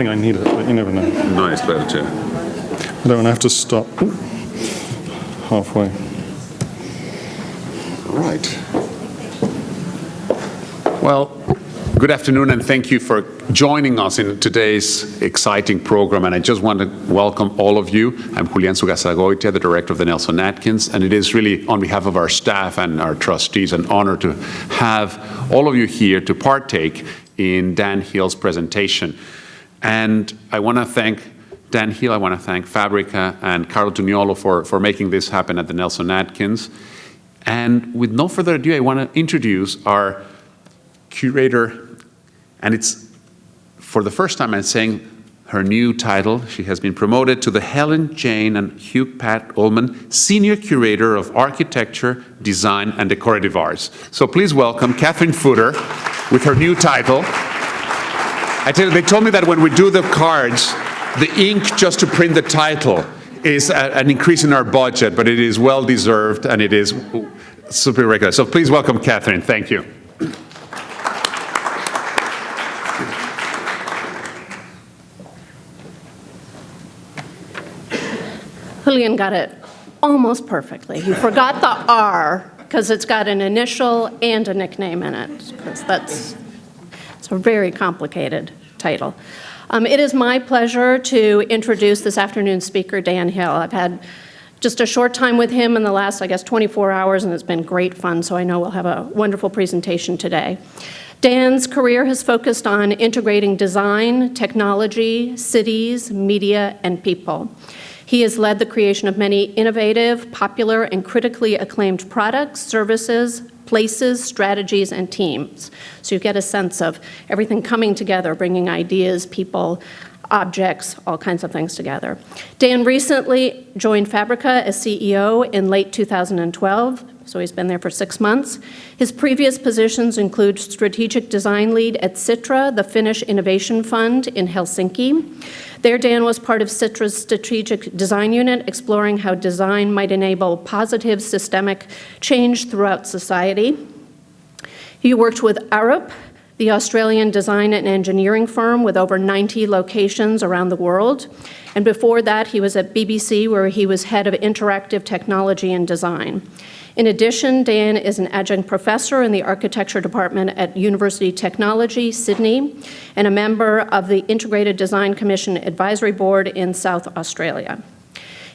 think I need it, but you never know. No, it's better too. I don't have to stop halfway. All right. Well, good afternoon, and thank you for joining us in today's exciting program. And I just want to welcome all of you. I'm Julián Sugasagoitia, the director of the Nelson Atkins, and it is really on behalf of our staff and our trustees an honor to have all of you here to partake in Dan Hill's presentation. And I want to thank Dan Hill, I want to thank Fabrica and Carlo Tuniolo for making this happen at the Nelson Atkins. And with no further ado, I want to introduce our curator, and it's for the first time I'm saying her new title. She has been promoted to the Helen Jane and Hugh Pat Ullman Senior Curator of Architecture, Design, and Decorative Arts. So please welcome Catherine Footer with her new title. I tell you, they told me that when we do the cards, the ink just to print the title is an increase in our budget, but it is well deserved and it is super regular. So please welcome Catherine. Thank you. Julian got it almost perfectly. He forgot the R because it's got an initial and a nickname in it, because it's a very complicated title. It is my pleasure to introduce this afternoon's speaker, Dan Hill. I've had just a short time with him in the last, 24 hours, and it's been great fun, so I know we'll have a wonderful presentation today. Dan's career has focused on integrating design, technology, cities, media, and people. He has led the creation of many innovative, popular, and critically acclaimed products, services, places, strategies, and teams. So you get a sense of everything coming together, bringing ideas, people, objects, all kinds of things together. Dan recently joined Fabrica as CEO in late 2012, so he's been there for 6 months. His previous positions include strategic design lead at Sitra, the Finnish Innovation Fund in Helsinki. There, Dan was part of Citra's strategic design unit, exploring how design might enable positive systemic change throughout society. He worked with Arup, the Australian design and engineering firm with over 90 locations around the world. And before that, he was at BBC, where he was head of interactive technology and design. In addition, Dan is an adjunct professor in the architecture department at University Technology, Sydney, and a member of the Integrated Design Commission Advisory Board in South Australia.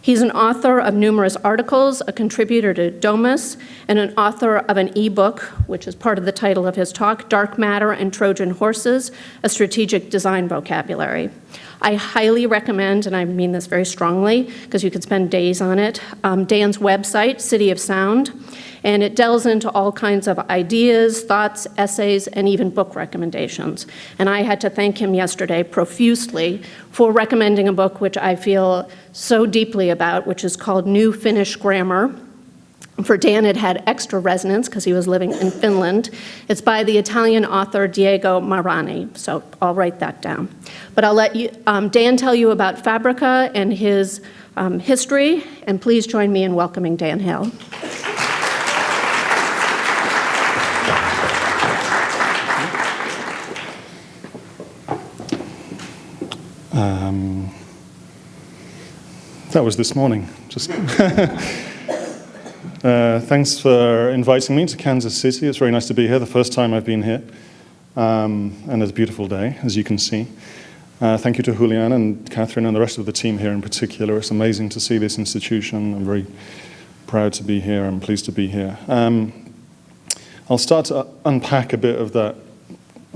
He's an author of numerous articles, a contributor to Domus, and an author of an ebook, which is part of the title of his talk, Dark Matter and Trojan Horses, a Strategic Design Vocabulary. I highly recommend, and I mean this very strongly, because you could spend days on it, Dan's website, City of Sound, and it delves into all kinds of ideas, thoughts, essays, and even book recommendations. And I had to thank him yesterday profusely for recommending a book which I feel so deeply about, which is called New Finnish Grammar. For Dan, it had extra resonance because he was living in Finland. It's by the Italian author Diego Marani, so I'll write that down. But I'll let you, Dan tell you about Fabrica and his history, and please join me in welcoming Dan Hill. That was this morning. Just thanks for inviting me to Kansas City. It's very nice to be here, the first time I've been here. And it's a beautiful day, as you can see. Thank you to Julián and Catherine and the rest of the team here in particular. It's amazing to see this institution. I'm very proud to be here. I'm pleased to be here. I'll start to unpack a bit of that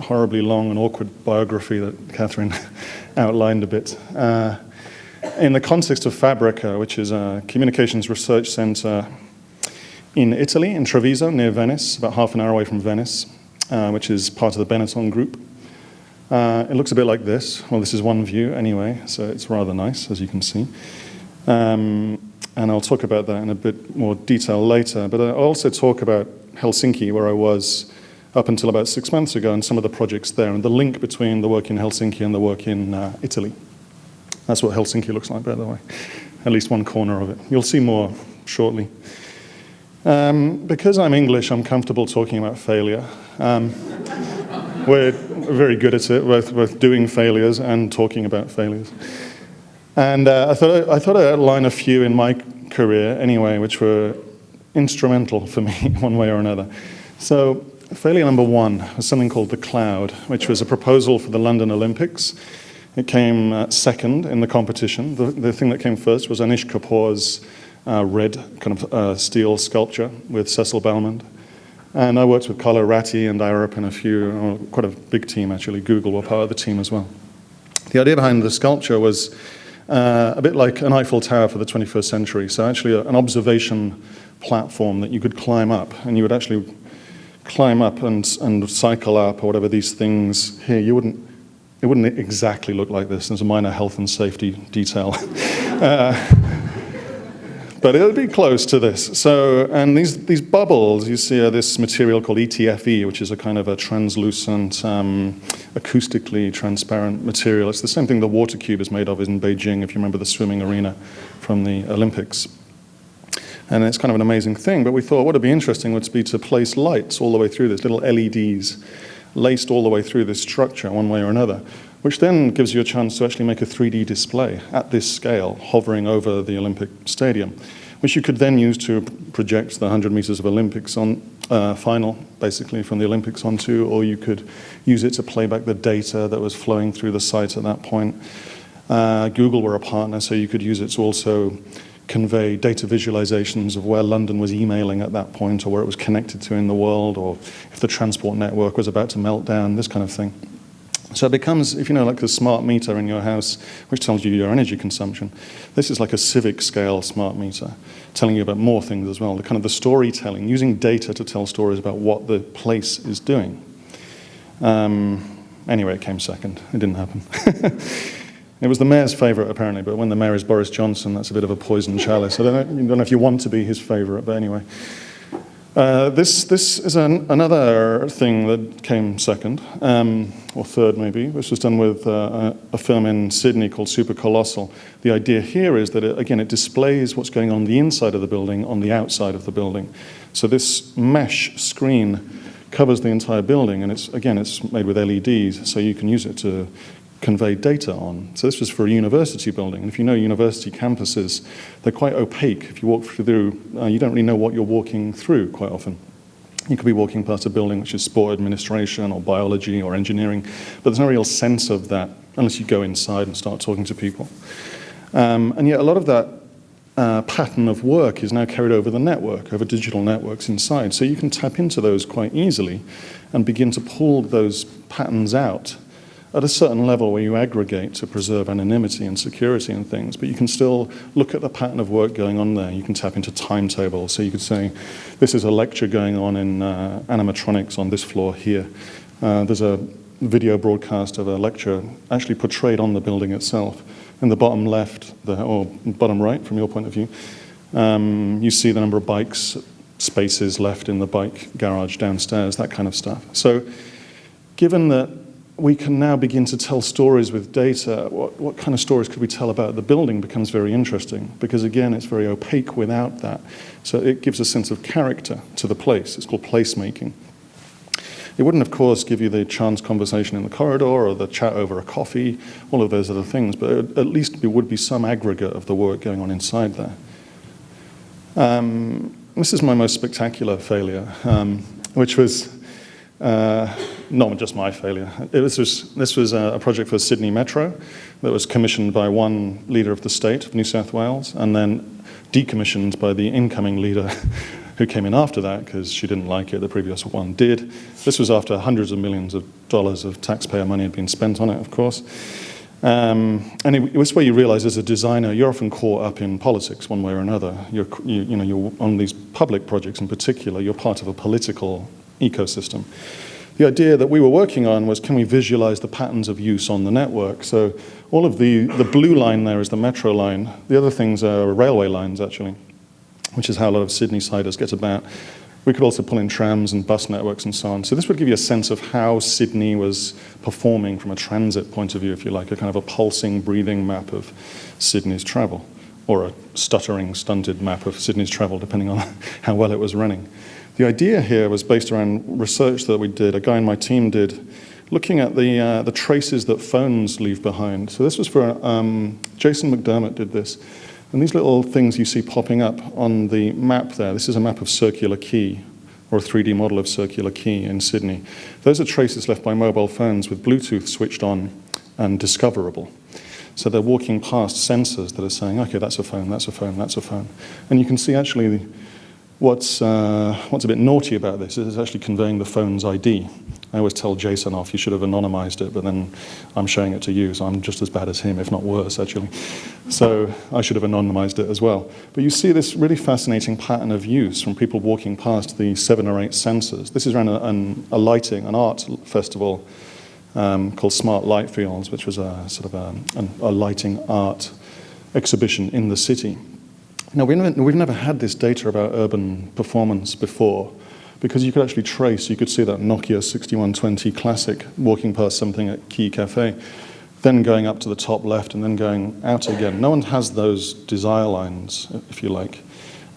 horribly long and awkward biography that Catherine outlined a bit. In the context of Fabrica, which is a communications research center in Italy, in Treviso, near Venice, about half an hour away from Venice, which is part of the Benetton group. It looks a bit like this. Well, this is one view anyway, so it's rather nice, as you can see. And I'll talk about that in a bit more detail later. But I'll also talk about Helsinki, where I was up until about 6 months ago, and some of the projects there, and the link between the work in Helsinki and the work in Italy. That's what Helsinki looks like, by the way. At least one corner of it. You'll see more shortly. Because I'm English, I'm comfortable talking about failure. We're very good at it, both doing failures and talking about failures. And I thought I'd outline a few in my career anyway, which were instrumental for me one way or another. So failure number one was something called the Cloud, which was a proposal for the London Olympics. It came second in the competition. The thing that came first was Anish Kapoor's red kind of steel sculpture with Cecil Balmond. And I worked with Carlo Ratti and IRAP and a few, quite a big team actually. Google were part of the team as well. The idea behind the sculpture was a bit like an Eiffel Tower for the 21st century. So actually an observation platform that you could climb up, and you would actually climb up and cycle up or whatever these things here. It wouldn't exactly look like this. There's a minor health and safety detail. But it would be close to this. So, and these bubbles you see are this material called ETFE, which is a kind of a translucent, acoustically transparent material. It's the same thing the water cube is made of in Beijing, if you remember the swimming arena from the Olympics. And it's kind of an amazing thing, but we thought what would be interesting would be to place lights all the way through this, little LEDs laced all the way through this structure one way or another, which then gives you a chance to actually make a 3D display at this scale, hovering over the Olympic Stadium, which you could then use to project the 100 meters of Olympics on final, basically, from the Olympics onto, or you could use it to play back the data that was flowing through the site at that point. Google were a partner, so you could use it to also convey data visualizations of where London was emailing at that point, or where it was connected to in the world, or if the transport network was about to melt down, this kind of thing. So it becomes, if you know, like the smart meter in your house, which tells you your energy consumption, this is like a civic scale smart meter, telling you about more things as well, the kind of the storytelling, using data to tell stories about what the place is doing. Anyway, it came second. It didn't happen. It was the mayor's favorite, apparently, but when the mayor is Boris Johnson, that's a bit of a poisoned chalice. I don't know if you want to be his favorite, but anyway. This is another thing that came second, or third maybe. This was done with a firm in Sydney called Super Colossal. The idea here is that, it displays what's going on the inside of the building on the outside of the building. So this mesh screen covers the entire building, and it's made with LEDs, so you can use it to convey data on. So this was for a university building. And if you know university campuses, they're quite opaque. If you walk through, you don't really know what you're walking through quite often. You could be walking past a building which is sport administration or biology or engineering, but there's no real sense of that unless you go inside and start talking to people. And yet a lot of that pattern of work is now carried over the network, over digital networks inside. So you can tap into those quite easily and begin to pull those patterns out at a certain level where you aggregate to preserve anonymity and security and things, but you can still look at the pattern of work going on there. You can tap into timetables. So you could say, this is a lecture going on in animatronics on this floor here. There's a video broadcast of a lecture actually portrayed on the building itself. In the bottom left, or bottom right from your point of view, you see the number of bikes, spaces left in the bike garage downstairs, that kind of stuff. So given that we can now begin to tell stories with data, what kind of stories could we tell about the building becomes very interesting, because again, it's very opaque without that. So it gives a sense of character to the place. It's called placemaking. It wouldn't, of course, give you the chance conversation in the corridor or the chat over a coffee, all of those other things, but at least there would be some aggregate of the work going on inside there. This is my most spectacular failure, which was not just my failure. This was a project for Sydney Metro that was commissioned by one leader of the state of New South Wales and then decommissioned by the incoming leader who came in after that because she didn't like it, the previous one did. This was after hundreds of millions of dollars of taxpayer money had been spent on it, of course. And it was where you realize as a designer, you're often caught up in politics one way or another. You're on these public projects in particular, you're part of a political ecosystem. The idea that we were working on was, can we visualize the patterns of use on the network? So all of the blue line there is the metro line. The other things are railway lines, actually, which is how a lot of Sydney-siders get about. We could also pull in trams and bus networks and so on. So this would give you a sense of how Sydney was performing from a transit point of view, if you like, a kind of a pulsing, breathing map of Sydney's travel, or a stuttering, stunted map of Sydney's travel, depending on how well it was running. The idea here was based around research that we did, a guy in my team did, looking at the traces that phones leave behind. So this was for, Jason McDermott did this. And these little things you see popping up on the map there, this is a map of Circular Quay, or a 3D model of Circular Quay in Sydney. Those are traces left by mobile phones with Bluetooth switched on and discoverable. So they're walking past sensors that are saying, okay, that's a phone, that's a phone, that's a phone. And you can see actually what's a bit naughty about this is it's actually conveying the phone's ID. I always tell Jason off, you should have anonymized it, but then I'm showing it to you, so I'm just as bad as him, if not worse, actually. So I should have anonymized it as well. But you see this really fascinating pattern of use from people walking past the 7 or 8 sensors. This is around a lighting, an art festival called Smart Light Fields, which was a sort of a lighting art exhibition in the city. Now, we've never had this data about urban performance before, because you could actually trace, you could see that Nokia 6120 Classic walking past something at Quay Cafe, then going up to the top left and then going out again. No one has those desire lines, if you like.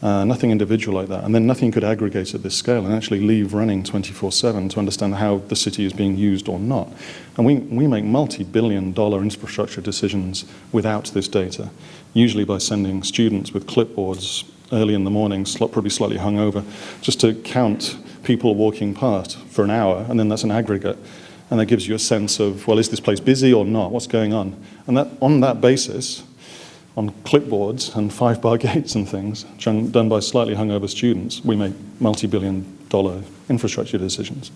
Nothing individual like that. And then nothing could aggregate at this scale and actually leave running 24/7 to understand how the city is being used or not. And we make multi-billion-dollar infrastructure decisions without this data, usually by sending students with clipboards early in the morning, probably slightly hungover, just to count people walking past for an hour, and then that's an aggregate. And that gives you a sense of, well, is this place busy or not? What's going on? And that, on that basis, on clipboards and 5-bar gates and things, done by slightly hungover students, we make multi-billion-dollar infrastructure decisions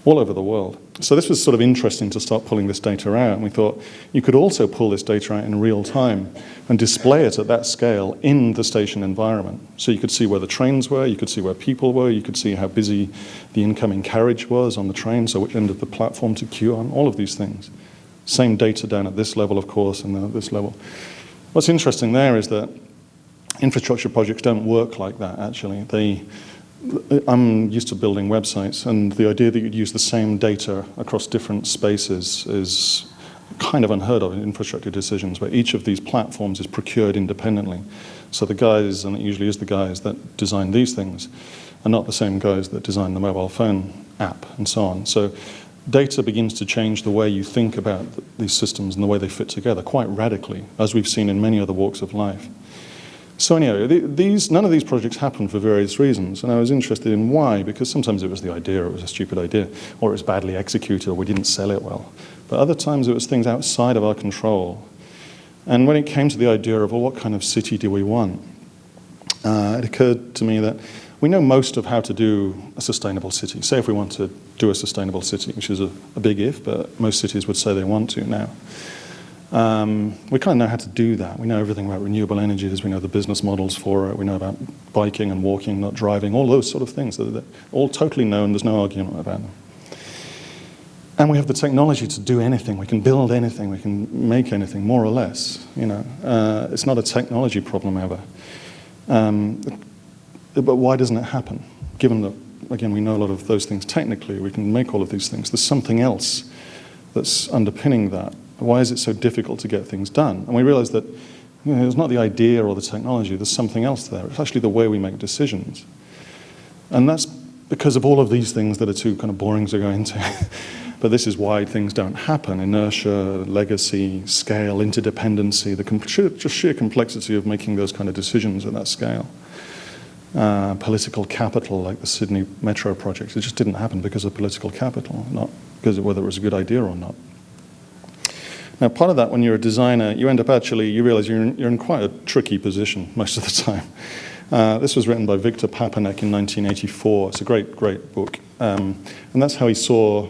all over the world. So this was sort of interesting to start pulling this data out, and we thought you could also pull this data out in real time and display it at that scale in the station environment. So you could see where the trains were, you could see where people were, you could see how busy the incoming carriage was on the train, so which end of the platform to queue on, all of these things. Same data down at this level, of course, and then at this level. What's interesting there is that infrastructure projects don't work like that, actually. I'm used to building websites, and the idea that you'd use the same data across different spaces is kind of unheard of in infrastructure decisions, where each of these platforms is procured independently. So the guys, and it usually is the guys that design these things, are not the same guys that design the mobile phone app and so on. So data begins to change the way you think about these systems and the way they fit together quite radically, as we've seen in many other walks of life. So anyway, none of these projects happened for various reasons, and I was interested in why, because sometimes it was the idea, or it was a stupid idea, or it was badly executed, or we didn't sell it well. But other times it was things outside of our control. And when it came to the idea of, well, what kind of city do we want? It occurred to me that we know most of how to do a sustainable city. Say if we want to do a sustainable city, which is a big if, but most cities would say they want to now. We kind of know how to do that. We know everything about renewable energies. We know the business models for it. We know about biking and walking, not driving, all those sort of things. They're all totally known. There's no argument about them. And we have the technology to do anything. We can build anything. We can make anything, more or less. It's not a technology problem ever. But why doesn't it happen? Given that, again, we know a lot of those things technically, we can make all of these things. There's something else that's underpinning that. Why is it so difficult to get things done? And we realized that it's not the idea or the technology, there's something else there. It's actually the way we make decisions. And that's because of all of these things that are too kind of boring to go into. But this is why things don't happen. Inertia, legacy, scale, interdependency, just sheer complexity of making those kind of decisions at that scale. Political capital, like the Sydney Metro project, it just didn't happen because of political capital, not because of whether it was a good idea or not. Now, part of that, when you're a designer, you end up you realize you're in quite a tricky position most of the time. This was written by Victor Papanek in 1984. It's a great, great book. And that's how he saw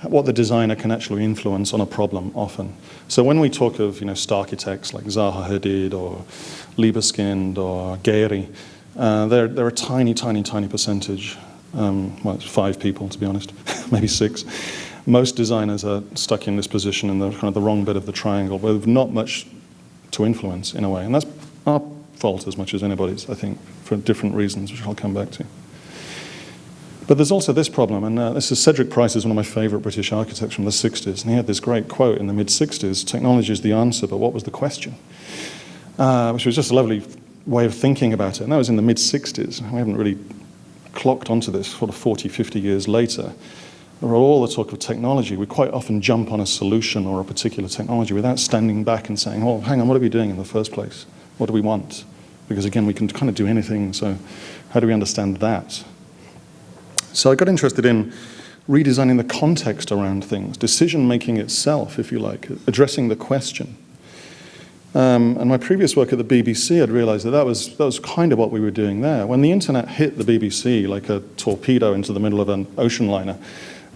what the designer can actually influence on a problem often. So when we talk of star architects like Zaha Hadid or Libeskind or Gehry, they're a tiny, tiny, tiny percentage. Well, it's 5 people, to be honest, maybe 6. Most designers are stuck in this position in the kind of the wrong bit of the triangle, with not much to influence in a way. And that's our fault as much as anybody's, I think, for different reasons, which I'll come back to. But there's also this problem, and this is Cedric Price is one of my favorite British architects from the 60s, and he had this great quote in the mid-60s, technology is the answer, but what was the question? Which was just a lovely way of thinking about it, and that was in the mid-60s. We haven't really clocked onto this sort of 40, 50 years later. Or all the talk of technology, we quite often jump on a solution or a particular technology without standing back and saying, oh, hang on, what are we doing in the first place? What do we want? Because again, we can kind of do anything, so how do we understand that? So I got interested in redesigning the context around things, decision-making itself, if you like, addressing the question. And my previous work at the BBC, I'd realized that was kind of what we were doing there. When the internet hit the BBC like a torpedo into the middle of an ocean liner,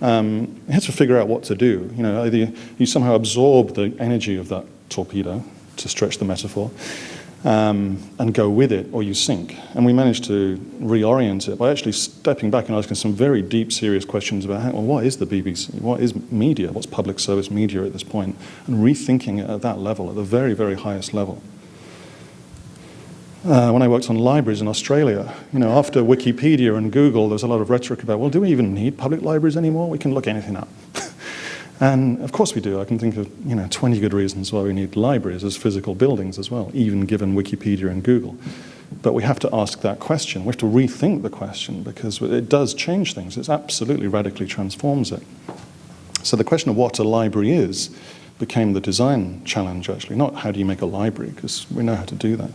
you had to figure out what to do. You know, either you somehow absorb the energy of that torpedo, to stretch the metaphor, and go with it, or you sink. And we managed to reorient it by actually stepping back and asking some very deep, serious questions about, well, what is the BBC? What is media? What's public service media at this point? And rethinking it at that level, at the very, very highest level. When I worked on libraries in Australia, you know, after Wikipedia and Google, there was a lot of rhetoric about, well, do we even need public libraries anymore? We can look anything up. And of course we do. I can think of 20 good reasons why we need libraries as physical buildings as well, even given Wikipedia and Google. But we have to ask that question. We have to rethink the question because it does change things. It absolutely radically transforms it. So the question of what a library is became the design challenge, actually, not how do you make a library, because we know how to do that.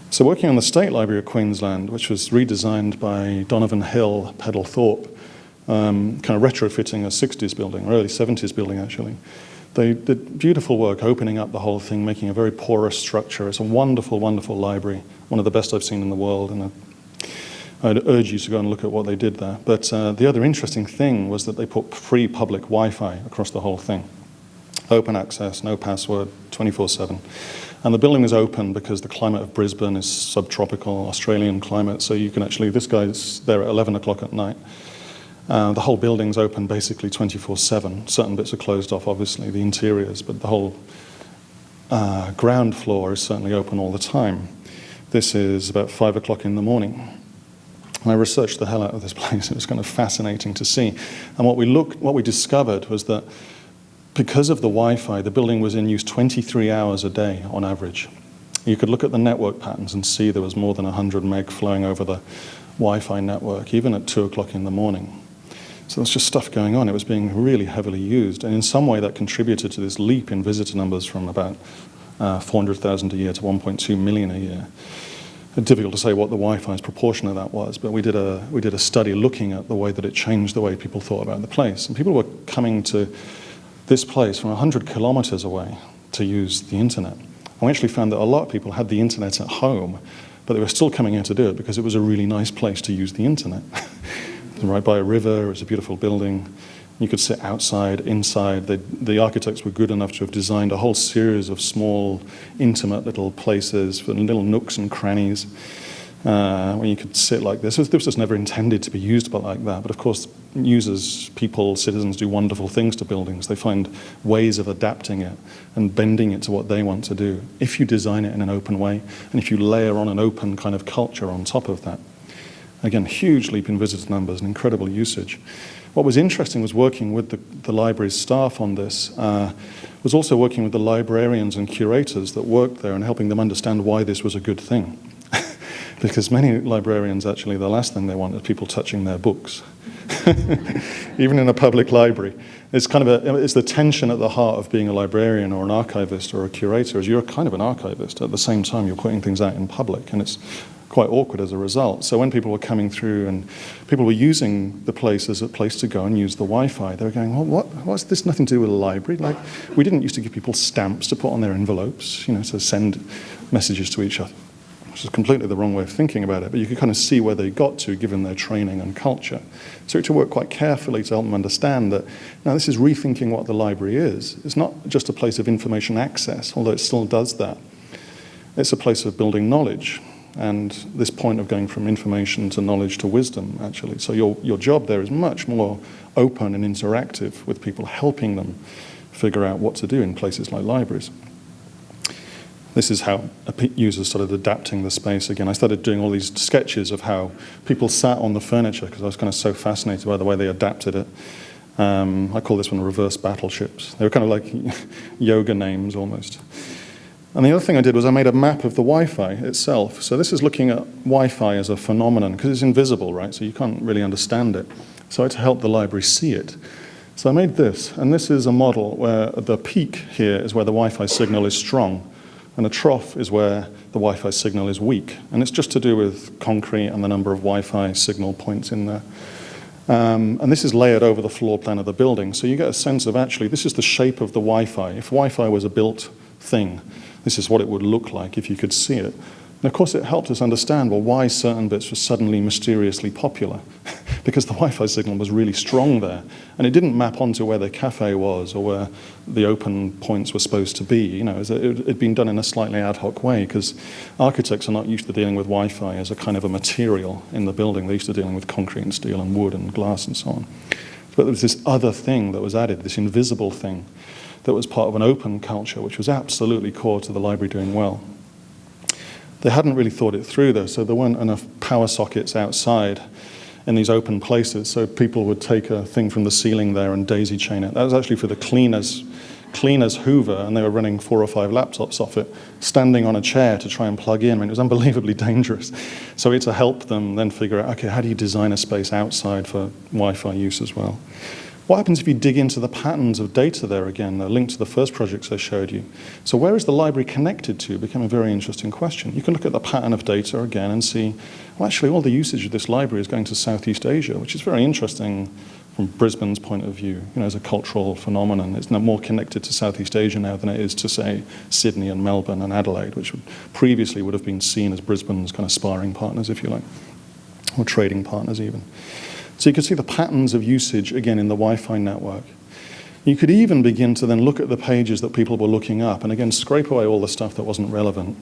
So working on the State Library of Queensland, which was redesigned by Donovan Hill, Peddle Thorpe, kind of retrofitting a 60s building, or early 70s building actually. They did beautiful work opening up the whole thing, making a very porous structure. It's a wonderful, wonderful library, one of the best I've seen in the world, and I'd urge you to go and look at what they did there. But the other interesting thing was that they put free public Wi-Fi across the whole thing. Open access, no password, 24/7. And the building was open because the climate of Brisbane is subtropical, Australian climate, so you can actually, this guy's there at 11 o'clock at night. The whole building's open basically 24/7. Certain bits are closed off, obviously, the interiors, but the whole ground floor is certainly open all the time. This is about 5 o'clock in the morning. And I researched the hell out of this place. It was kind of fascinating to see. And what we discovered was that because of the Wi-Fi, the building was in use 23 hours a day on average. You could look at the network patterns and see there was more than 100 meg flowing over the Wi-Fi network, even at 2 o'clock in the morning. So there's just stuff going on. It was being really heavily used. And in some way that contributed to this leap in visitor numbers from about 400,000 a year to 1.2 million a year. It's difficult to say what the Wi-Fi's proportion of that was, but we did a study looking at the way that it changed the way people thought about the place. And people were coming to this place from 100 kilometers away to use the internet. And we actually found that a lot of people had the internet at home, but they were still coming here to do it because it was a really nice place to use the internet. Right by a river, it was a beautiful building. You could sit outside, inside. The architects were good enough to have designed a whole series of small, intimate little places for little nooks and crannies where you could sit like this. This was never intended to be used like that, but of course users, people, citizens do wonderful things to buildings. They find ways of adapting it and bending it to what they want to do if you design it in an open way and if you layer on an open kind of culture on top of that. Again, huge leap in visitor numbers and incredible usage. What was interesting was working with the library's staff on this, was also working with the librarians and curators that worked there and helping them understand why this was a good thing. Because many librarians, actually, the last thing they want is people touching their books. Even in a public library. It's kind of it's the tension at the heart of being a librarian or an archivist or a curator, is you're kind of an archivist. At the same time, you're putting things out in public, and it's quite awkward as a result. So when people were coming through and people were using the place as a place to go and use the Wi-Fi, they were going, well, what's this nothing to do with a library? Like, we didn't used to give people stamps to put on their envelopes, to send messages to each other, which is completely the wrong way of thinking about it, but you could kind of see where they got to given their training and culture. So to work quite carefully to help them understand that, now this is rethinking what the library is. It's not just a place of information access, although it still does that. It's a place of building knowledge. And this point of going from information to knowledge to wisdom, actually. So your job there is much more open and interactive with people, helping them figure out what to do in places like libraries. This is how users started adapting the space. Again, I started doing all these sketches of how people sat on the furniture because I was kind of so fascinated by the way they adapted it. I call this one reverse battleships. They were kind of like yoga names almost. And the other thing I did was I made a map of the Wi-Fi itself. So this is looking at Wi-Fi as a phenomenon, because it's invisible, right? So you can't really understand it. So I had to help the library see it. So I made this, and this is a model where the peak here is where the Wi-Fi signal is strong, and a trough is where the Wi-Fi signal is weak. And it's just to do with concrete and the number of Wi-Fi signal points in there. And this is layered over the floor plan of the building. So you get a sense of, actually, this is the shape of the Wi-Fi. If Wi-Fi was a built thing, this is what it would look like if you could see it. And of course, it helped us understand, well, why certain bits were suddenly mysteriously popular. Because the Wi-Fi signal was really strong there. And it didn't map onto where the cafe was or where the open points were supposed to be. You know, it had been done in a slightly ad hoc way, because architects are not used to dealing with Wi-Fi as a kind of a material in the building. They're used to dealing with concrete and steel and wood and glass and so on. But there was this other thing that was added, this invisible thing, that was part of an open culture, which was absolutely core to the library doing well. They hadn't really thought it through, though, so there weren't enough power sockets outside in these open places, so people would take a thing from the ceiling there and daisy chain it. That was actually for the cleaners Hoover, and they were running 4 or 5 laptops off it, standing on a chair to try and plug in. I mean, it was unbelievably dangerous. So we had to help them then figure out, okay, how do you design a space outside for Wi-Fi use as well? What happens if you dig into the patterns of data there again, the link to the first projects I showed you? So where is the library connected to became a very interesting question. You can look at the pattern of data again and see, well, actually all the usage of this library is going to Southeast Asia, which is very interesting from Brisbane's point of view, you know, as a cultural phenomenon. It's now more connected to Southeast Asia now than it is to, say, Sydney and Melbourne and Adelaide, which previously would have been seen as Brisbane's kind of sparring partners, if you like, or trading partners even. So you can see the patterns of usage, again, in the Wi-Fi network. You could even begin to then look at the pages that people were looking up, and again, scrape away all the stuff that wasn't relevant,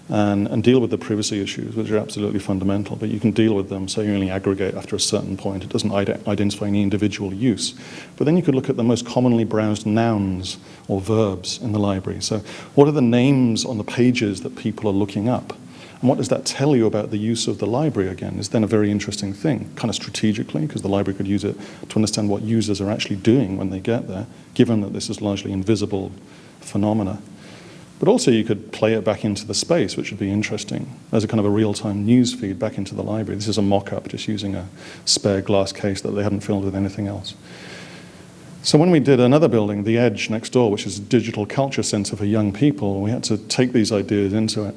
and deal with the privacy issues, which are absolutely fundamental, but you can deal with them, so you only aggregate after a certain point. It doesn't identify any individual use. But then you could look at the most commonly browsed nouns or verbs in the library. So what are the names on the pages that people are looking up? And what does that tell you about the use of the library, again, is then a very interesting thing, kind of strategically, because the library could use it to understand what users are actually doing when they get there, given that this is largely invisible phenomena. But also you could play it back into the space, which would be interesting, as a kind of a real-time news feed back into the library. This is a mock-up, just using a spare glass case that they hadn't filled with anything else. So when we did another building, The Edge next door, which is a digital culture center for young people, we had to take these ideas into it.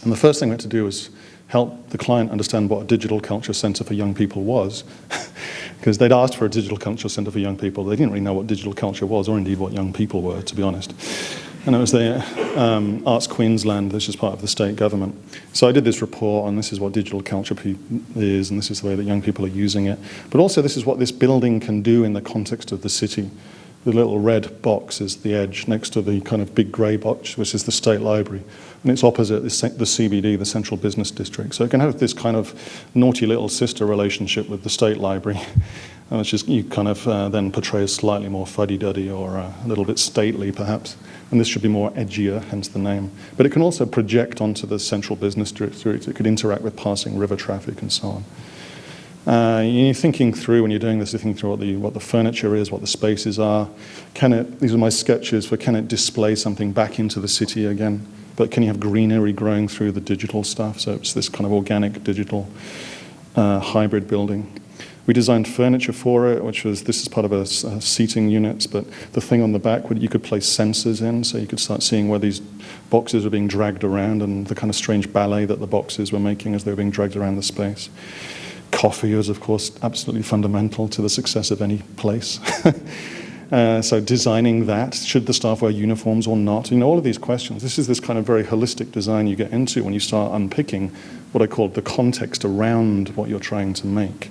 And the first thing we had to do was help the client understand what a digital culture center for young people was. Because they'd asked for a digital culture center for young people. They didn't really know what digital culture was, or indeed what young people were, to be honest. And it was the Arts Queensland, this is part of the state government. So I did this report on this is what digital culture is, and this is the way that young people are using it. But also this is what this building can do in the context of the city. The little red box is The Edge, next to the kind of big grey box, which is the State Library. And it's opposite the CBD, the Central Business District. So it can have this kind of naughty little sister relationship with the State Library, which is you kind of then portray as slightly more fuddy-duddy or a little bit stately, perhaps. And this should be more edgier, hence the name. But it can also project onto the Central Business District. It could interact with passing river traffic and so on. You're thinking through, when you're doing this, you're thinking through what the furniture is, what the spaces are. These are my sketches for can it display something back into the city again? But can you have greenery growing through the digital stuff? So it's this kind of organic digital hybrid building. We designed furniture for it, this is part of a seating units, but the thing on the back, you could place sensors in, so you could start seeing where these boxes are being dragged around and the kind of strange ballet that the boxes were making as they were being dragged around the space. Coffee is, of course, absolutely fundamental to the success of any place. So designing that, should the staff wear uniforms or not? All of these questions. This is this kind of very holistic design you get into when you start unpicking what I call the context around what you're trying to make.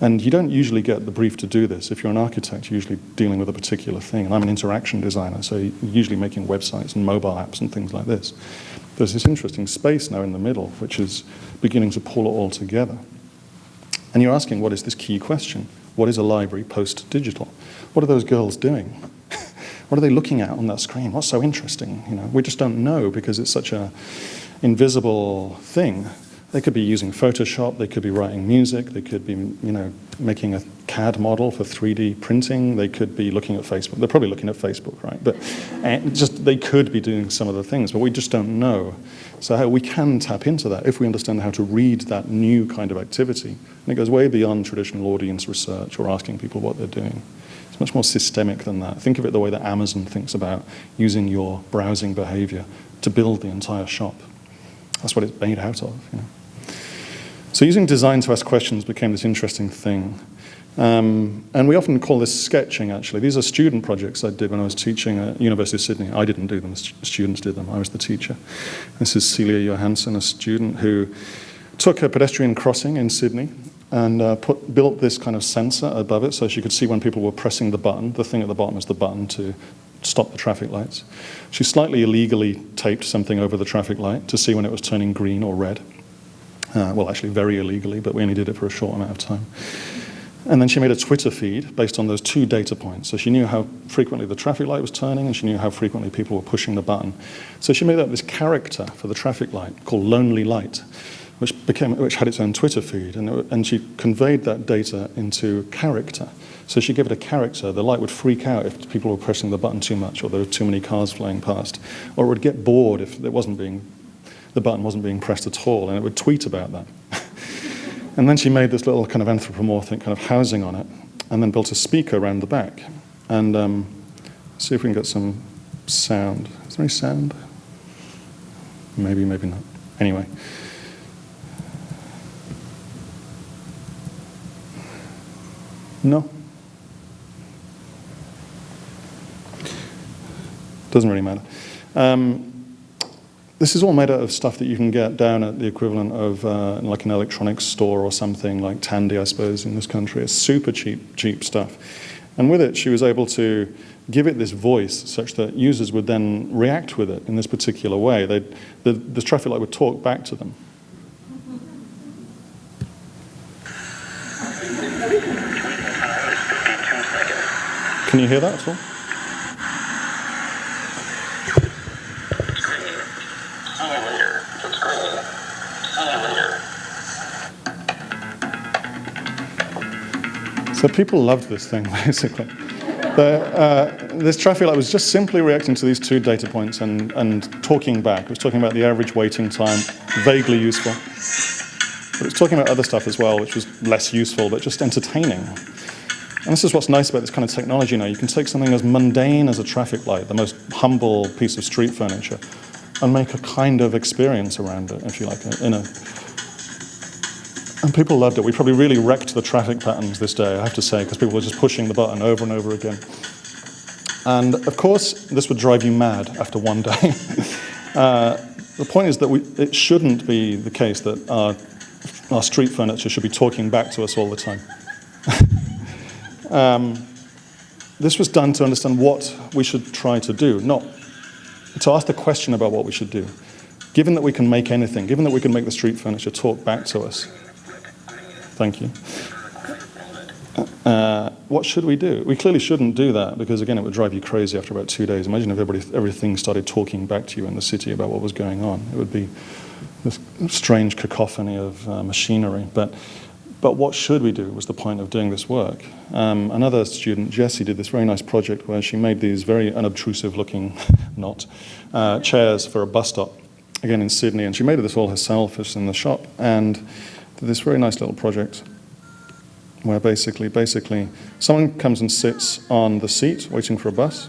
And you don't usually get the brief to do this. If you're an architect, you're usually dealing with a particular thing. And I'm an interaction designer, so you're usually making websites and mobile apps and things like this. There's this interesting space now in the middle, which is beginning to pull it all together. And you're asking, what is this key question? What is a library post-digital? What are those girls doing? What are they looking at on that screen? What's so interesting? We just don't know because it's such an invisible thing. They could be using Photoshop, they could be writing music, they could be, making a CAD model for 3D printing, they could be looking at Facebook. They're probably looking at Facebook, right? But they could be doing some of the things, but we just don't know. So we can tap into that if we understand how to read that new kind of activity. And it goes way beyond traditional audience research or asking people what they're doing. It's much more systemic than that. Think of it the way that Amazon thinks about using your browsing behavior to build the entire shop. That's what it's made out of. So using design to ask questions became this interesting thing. And we often call this sketching, actually. These are student projects I did when I was teaching at University of Sydney. I didn't do them, students did them. I was the teacher. This is Celia Johansson, a student who took a pedestrian crossing in Sydney and built this kind of sensor above it so she could see when people were pressing the button. The thing at the bottom is the button to stop the traffic lights. She slightly illegally taped something over the traffic light to see when it was turning green or red. Well, actually very illegally, but we only did it for a short amount of time. And then she made a Twitter feed based on those 2 data points. So she knew how frequently the traffic light was turning, and she knew how frequently people were pushing the button. So she made up this character for the traffic light called Lonely Light, which had its own Twitter feed, and she conveyed that data into character. So she gave it a character. The light would freak out if people were pressing the button too much, or there were too many cars flying past, or it would get bored if the button wasn't being pressed at all, and it would tweet about that. And then she made this little kind of anthropomorphic kind of housing on it, and then built a speaker around the back. And see if we can get some sound. Is there any sound? Maybe, maybe not. Anyway. No? Doesn't really matter. This is all made out of stuff that you can get down at the equivalent of like an electronics store or something, like Tandy, I suppose, in this country. It's super cheap stuff. And with it, she was able to give it this voice such that users would then react with it in this particular way. The traffic light would talk back to them. Can you hear that at all? So people loved this thing, basically. This traffic light was just simply reacting to these 2 data points and talking back. It was talking about the average waiting time, vaguely useful. But it was talking about other stuff as well, which was less useful, but just entertaining. And this is what's nice about this kind of technology now. You can take something as mundane as a traffic light, the most humble piece of street furniture, and make a kind of experience around it, if you like, and people loved it. We probably really wrecked the traffic patterns this day, I have to say, because people were just pushing the button over and over again. And of course, this would drive you mad after one day. The point is that it shouldn't be the case that our street furniture should be talking back to us all the time. This was done to understand what we should try to do, not to ask the question about what we should do. Given that we can make anything, given that we can make the street furniture talk back to us, thank you. What should we do? We clearly shouldn't do that because, again, it would drive you crazy after about 2 days. Imagine if everything started talking back to you in the city about what was going on. It would be this strange cacophony of machinery. But what should we do was the point of doing this work. Another student, Jessie, did this very nice project where she made these very unobtrusive-looking, chairs for a bus stop, again in Sydney. And she made this all herself, just in the shop, and did this very nice little project where basically someone comes and sits on the seat waiting for a bus,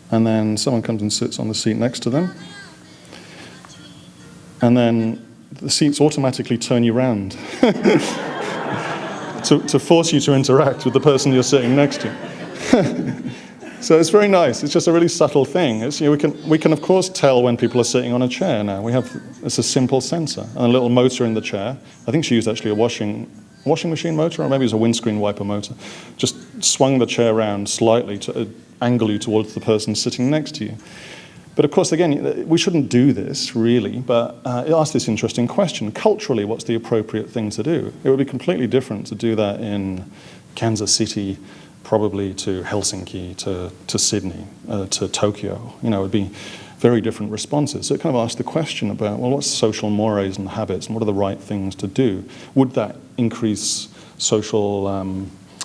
and then someone comes and sits on the seat next to them, and then the seats automatically turn you round to force you to interact with the person you're sitting next to. So it's very nice. It's just a really subtle thing. We can of course tell when people are sitting on a chair now. It's a simple sensor and a little motor in the chair. I think she used actually a washing machine motor, or maybe it was a windscreen wiper motor. Just swung the chair around slightly to angle you towards the person sitting next to you. But of course, again, we shouldn't do this, really, but it asks this interesting question. Culturally, what's the appropriate thing to do? It would be completely different to do that in Kansas City, probably to Helsinki, to Sydney, to Tokyo. It would be very different responses. So it kind of asked the question about, well, what's social mores and habits, and what are the right things to do? Would that increase social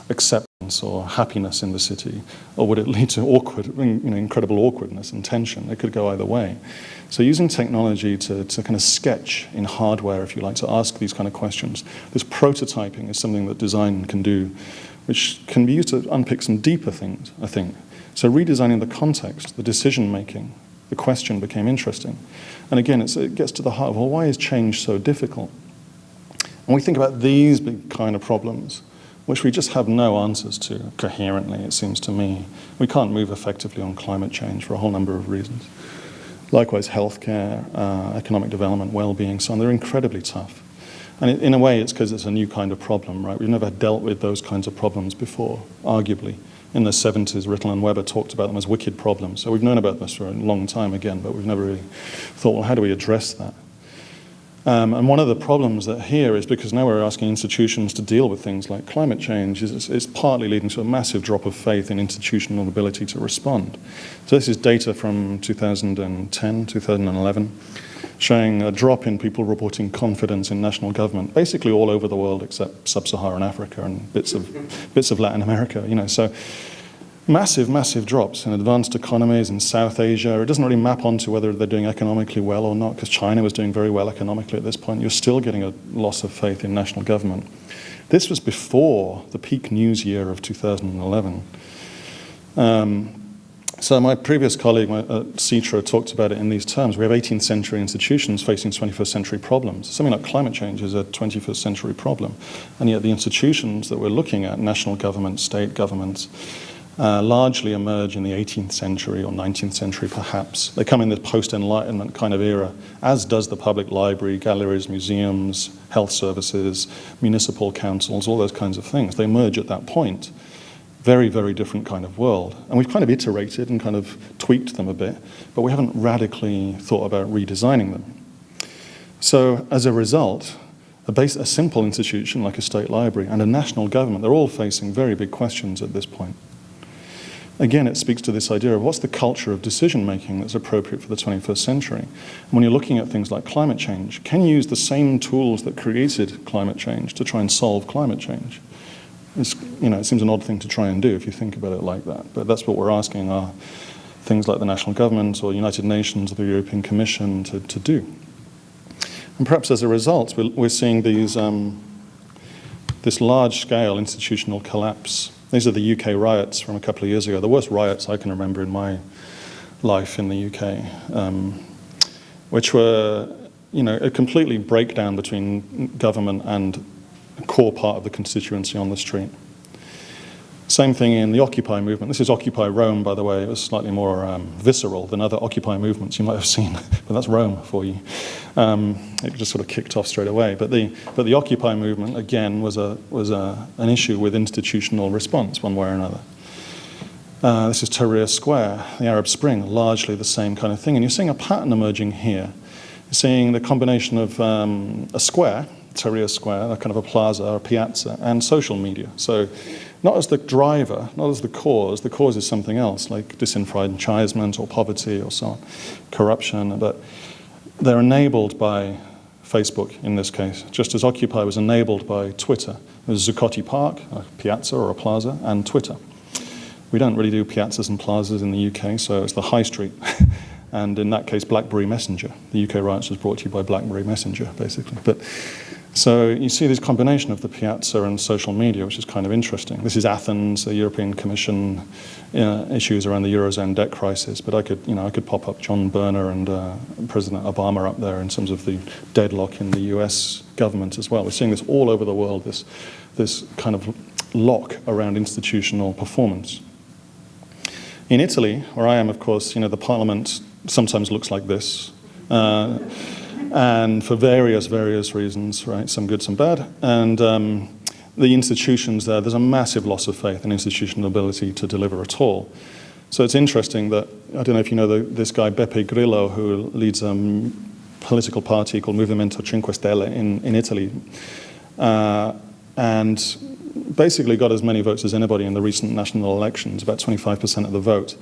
acceptance or happiness in the city, or would it lead to incredible awkwardness and tension? It could go either way. So using technology to kind of sketch in hardware, if you like, to ask these kind of questions, this prototyping is something that design can do, which can be used to unpick some deeper things, I think. So redesigning the context, the decision-making, the question became interesting. And again, it gets to the heart of, well, why is change so difficult? And we think about these big kind of problems, which we just have no answers to coherently, it seems to me. We can't move effectively on climate change for a whole number of reasons. Likewise, healthcare, economic development, well-being, so on, they're incredibly tough. And in a way, it's because it's a new kind of problem, right? We've never dealt with those kinds of problems before, arguably. In the 70s, Rittel and Weber talked about them as wicked problems. So we've known about this for a long time again, but we've never really thought, well, how do we address that? And one of the problems that here is because now we're asking institutions to deal with things like climate change, it's partly leading to a massive drop of faith in institutional ability to respond. So this is data from 2010, 2011, showing a drop in people reporting confidence in national government, basically all over the world except sub-Saharan Africa and bits of Latin America. So massive drops in advanced economies in South Asia. It doesn't really map onto whether they're doing economically well or not, because China was doing very well economically at this point. You're still getting a loss of faith in national government. This was before the peak news year of 2011. So my previous colleague at Citra talked about it in these terms. We have 18th century institutions facing 21st century problems. Something like climate change is a 21st century problem. And yet the institutions that we're looking at, national governments, state governments, largely emerge in the 18th century or 19th century perhaps. They come in the post-Enlightenment kind of era, as does the public library, galleries, museums, health services, municipal councils, all those kinds of things. They emerge at that point. Very, very different kind of world. And we've kind of iterated and kind of tweaked them a bit, but we haven't radically thought about redesigning them. So as a result, a simple institution like a state library and a national government, they're all facing very big questions at this point. Again, it speaks to this idea of what's the culture of decision-making that's appropriate for the 21st century. And when you're looking at things like climate change, can you use the same tools that created climate change to try and solve climate change? It seems an odd thing to try and do if you think about it like that, but that's what we're asking our things like the national government or United Nations or the European Commission to do. And perhaps as a result, we're seeing this large-scale institutional collapse. These are the UK riots from a couple of years ago, the worst riots I can remember in my life in the UK, which were a completely breakdown between government and a core part of the constituency on the street. Same thing in the Occupy movement. This is Occupy Rome, by the way. It was slightly more visceral than other Occupy movements you might have seen, but that's Rome for you. It just sort of kicked off straight away. But the Occupy movement, again, was an issue with institutional response, one way or another. This is Tahrir Square, the Arab Spring, largely the same kind of thing. And you're seeing a pattern emerging here. You're seeing the combination of a square, Tahrir Square, a kind of a plaza or a piazza, and social media. So not as the driver, not as the cause is something else, like disenfranchisement or poverty or so on, corruption, but they're enabled by Facebook in this case, just as Occupy was enabled by Twitter. There's Zuccotti Park, a piazza or a plaza, and Twitter. We don't really do piazzas and plazas in the UK, so it's the high street. And in that case, BlackBerry Messenger. The UK riots was brought to you by BlackBerry Messenger, basically. So you see this combination of the piazza and social media, which is kind of interesting. This is Athens, the European Commission issues around the Eurozone debt crisis. But I could pop up John Berner and President Obama up there in terms of the deadlock in the US government as well. We're seeing this all over the world, this kind of lock around institutional performance. In Italy, where I am, of course, the parliament sometimes looks like this. And for various reasons, right? Some good, some bad. And the institutions there's a massive loss of faith in institutional ability to deliver at all. So it's interesting that, I don't know if you know this guy, Beppe Grillo, who leads a political party called Movimento 5 Stelle in Italy, and basically got as many votes as anybody in the recent national elections, about 25% of the vote.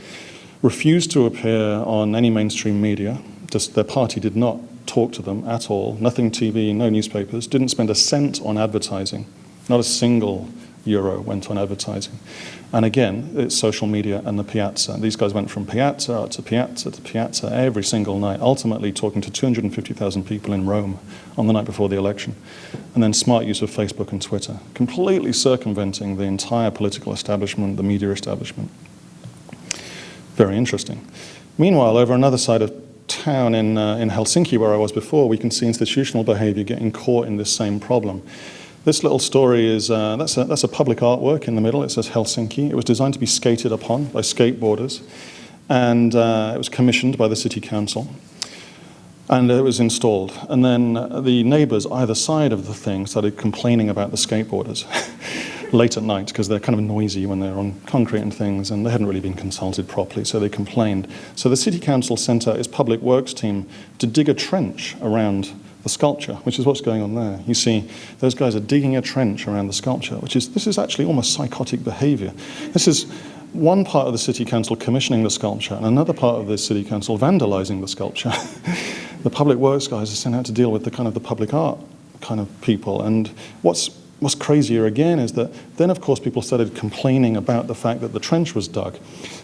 refused to appear on any mainstream media. Just their party did not talk to them at all. Nothing TV, no newspapers. Didn't spend a cent on advertising. Not a single euro went on advertising. And again, it's social media and the piazza. These guys went from piazza to piazza to piazza every single night, ultimately talking to 250,000 people in Rome on the night before the election. And then smart use of Facebook and Twitter, completely circumventing the entire political establishment, the media establishment. Very interesting. Meanwhile, over another side of town in Helsinki, where I was before, we can see institutional behavior getting caught in this same problem. This little story is, that's a public artwork in the middle. It says Helsinki. It was designed to be skated upon by skateboarders, and it was commissioned by the city council, and it was installed. And then the neighbors either side of the thing started complaining about the skateboarders late at night, because they're kind of noisy when they're on concrete and things, and they hadn't really been consulted properly, so they complained. So the city council sent out its public works team to dig a trench around the sculpture, which is what's going on there. You see, those guys are digging a trench around the sculpture, this is actually almost psychotic behavior. This is one part of the city council commissioning the sculpture, and another part of the city council vandalizing the sculpture. The public works guys are sent out to deal with the kind of the public art kind of people. And what's crazier again is that then, of course, people started complaining about the fact that the trench was dug.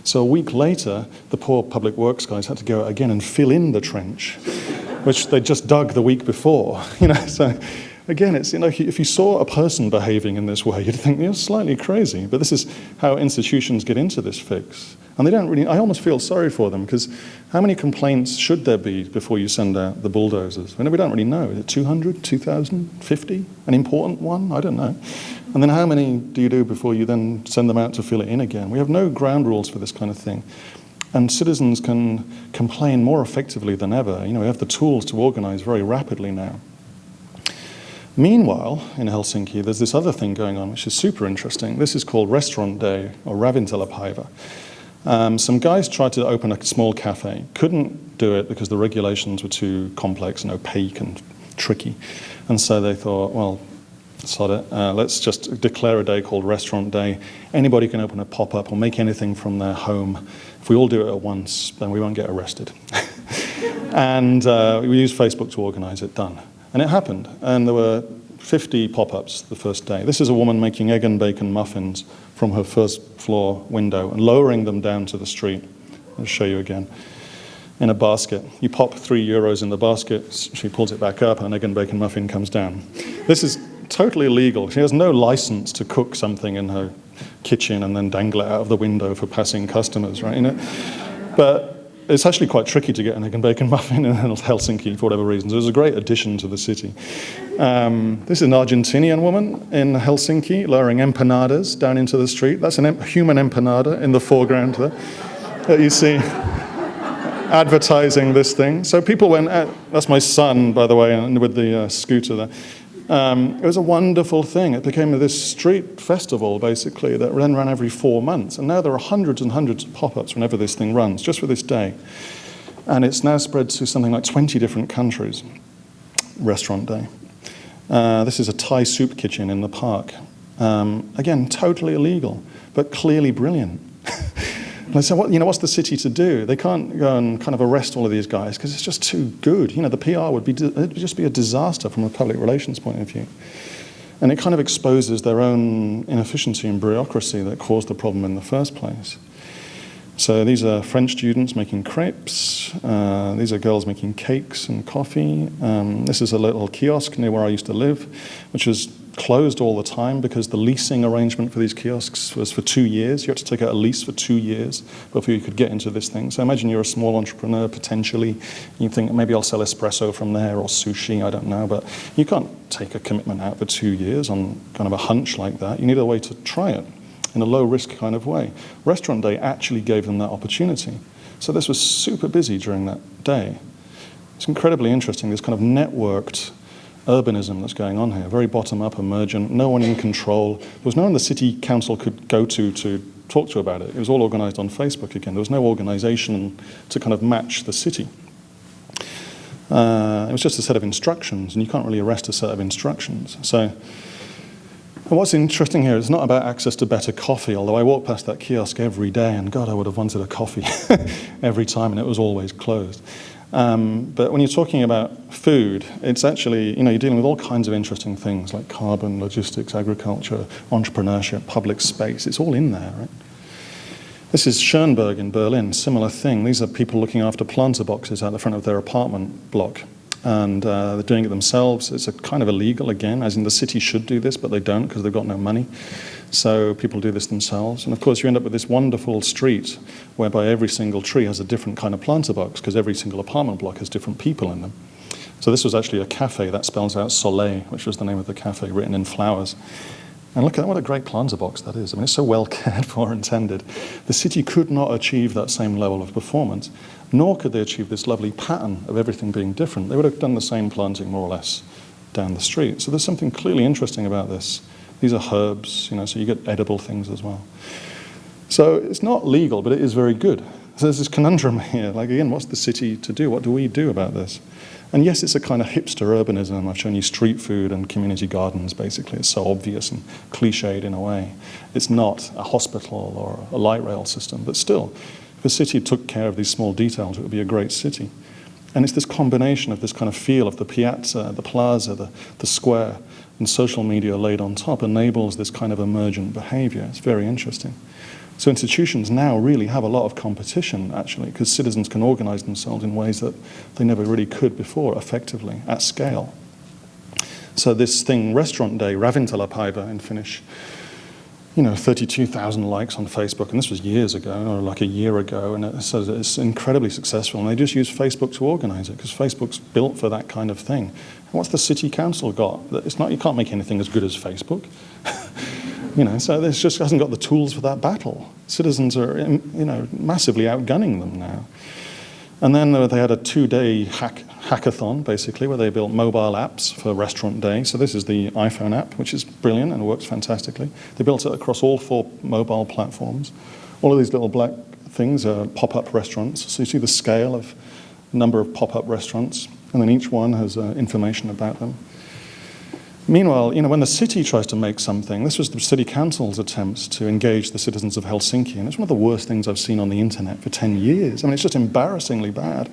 So a week later, the poor public works guys had to go out again and fill in the trench, which they just dug the week before. So again, it's, if you saw a person behaving in this way, you'd think you're slightly crazy. But this is how institutions get into this fix. And they don't really, I almost feel sorry for them, because how many complaints should there be before you send out the bulldozers? We don't really know. Is it 200, 2,000, 50? An important one? I don't know. And then how many do you do before you then send them out to fill it in again? We have no ground rules for this kind of thing. And citizens can complain more effectively than ever. We have the tools to organize very rapidly now. Meanwhile, in Helsinki, there's this other thing going on, which is super interesting. This is called Restaurant Day, or Ravintolapäivä. Some guys tried to open a small cafe, couldn't do it because the regulations were too complex and opaque and tricky. And so they thought, well, sod it, let's just declare a day called Restaurant Day. Anybody can open a pop-up or make anything from their home. If we all do it at once, then we won't get arrested. And we used Facebook to organize it, done. And it happened. And there were 50 pop-ups the first day. This is a woman making egg and bacon muffins from her first floor window and lowering them down to the street. I'll show you again. In a basket. You pop €3 in the basket, she pulls it back up, and an egg and bacon muffin comes down. This is totally illegal. She has no license to cook something in her kitchen and then dangle it out of the window for passing customers, right? But it's actually quite tricky to get an egg and bacon muffin in Helsinki for whatever reasons. It was a great addition to the city. This is an Argentinian woman in Helsinki lowering empanadas down into the street. That's a human empanada in the foreground there that you see advertising this thing. So people went out. That's my son, by the way, and with the scooter there. It was a wonderful thing. It became this street festival, basically, that then ran every 4 months. And now there are hundreds and hundreds of pop-ups whenever this thing runs, just for this day. And it's now spread to something like 20 different countries. Restaurant Day. This is a Thai soup kitchen in the park. Again, totally illegal, but clearly brilliant. And I said, what's the city to do? They can't go and kind of arrest all of these guys because it's just too good. The PR would just be a disaster from a public relations point of view. And it kind of exposes their own inefficiency and bureaucracy that caused the problem in the first place. So these are French students making crepes. These are girls making cakes and coffee. This is a little kiosk near where I used to live, which was closed all the time because the leasing arrangement for these kiosks was for 2 years. You had to take out a lease for 2 years before you could get into this thing. So imagine you're a small entrepreneur, potentially. You think, maybe I'll sell espresso from there or sushi, I don't know. But you can't take a commitment out for 2 years on kind of a hunch like that. You need a way to try it in a low-risk kind of way. Restaurant Day actually gave them that opportunity. So this was super busy during that day. It's incredibly interesting, this kind of networked urbanism that's going on here, very bottom-up, emergent, no one in control. There was no one the city council could go to talk to about it. It was all organized on Facebook again. There was no organization to kind of match the city. It was just a set of instructions, and you can't really arrest a set of instructions. So And what's interesting here is not about access to better coffee, although I walk past that kiosk every day, and God, I would have wanted a coffee every time, and it was always closed. But when you're talking about food, it's actually, you're dealing with all kinds of interesting things like carbon, logistics, agriculture, entrepreneurship, public space. It's all in there, right? This is Schönberg in Berlin, similar thing. These are people looking after planter boxes out the front of their apartment block. And they're doing it themselves. It's a kind of illegal, again, as in the city should do this, but they don't because they've got no money. So people do this themselves. And of course, you end up with this wonderful street whereby every single tree has a different kind of planter box because every single apartment block has different people in them. So this was actually a cafe that spells out Soleil, which was the name of the cafe, written in flowers. And look at that, what a great planter box that is. I mean, it's so well cared for and tended. The city could not achieve that same level of performance, nor could they achieve this lovely pattern of everything being different. They would have done the same planting more or less down the street. So there's something clearly interesting about this. These are herbs, so you get edible things as well. So it's not legal, but it is very good. So there's this conundrum here. Like, again, what's the city to do? What do we do about this? And yes, it's a kind of hipster urbanism. I've shown you street food and community gardens, basically. It's so obvious and cliched in a way. It's not a hospital or a light rail system, but still, if a city took care of these small details, it would be a great city. And it's this combination of this kind of feel of the piazza, the plaza, the square, and social media laid on top enables this kind of emergent behavior. It's very interesting. So institutions now really have a lot of competition, actually, because citizens can organize themselves in ways that they never really could before, effectively, at scale. So this thing, Restaurant Day, Ravintolapäivä in Finnish, 32,000 likes on Facebook, and this was years ago, or like a year ago, and it's incredibly successful, and they just use Facebook to organize it, because Facebook's built for that kind of thing. And what's the city council got? It's not, you can't make anything as good as Facebook. So this just hasn't got the tools for that battle. Citizens are, massively outgunning them now. And then they had a 2-day hackathon, basically, where they built mobile apps for Restaurant Day. So this is the iPhone app, which is brilliant and works fantastically. They built it across all 4 mobile platforms. All of these little black things are pop-up restaurants. So you see the scale of number of pop-up restaurants, and then each one has information about them. Meanwhile, when the city tries to make something, this was the city council's attempts to engage the citizens of Helsinki, and it's one of the worst things I've seen on the internet for 10 years. I mean, it's just embarrassingly bad.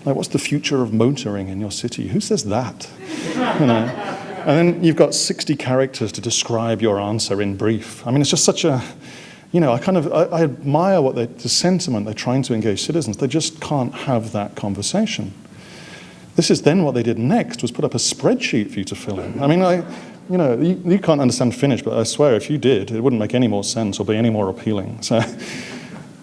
Like, what's the future of motoring in your city? Who says that? And then you've got 60 characters to describe your answer in brief. I mean, it's just such a, I admire the sentiment they're trying to engage citizens. They just can't have that conversation. This is then what they did next, was put up a spreadsheet for you to fill in. I mean, you can't understand Finnish, but I swear if you did, it wouldn't make any more sense or be any more appealing. So,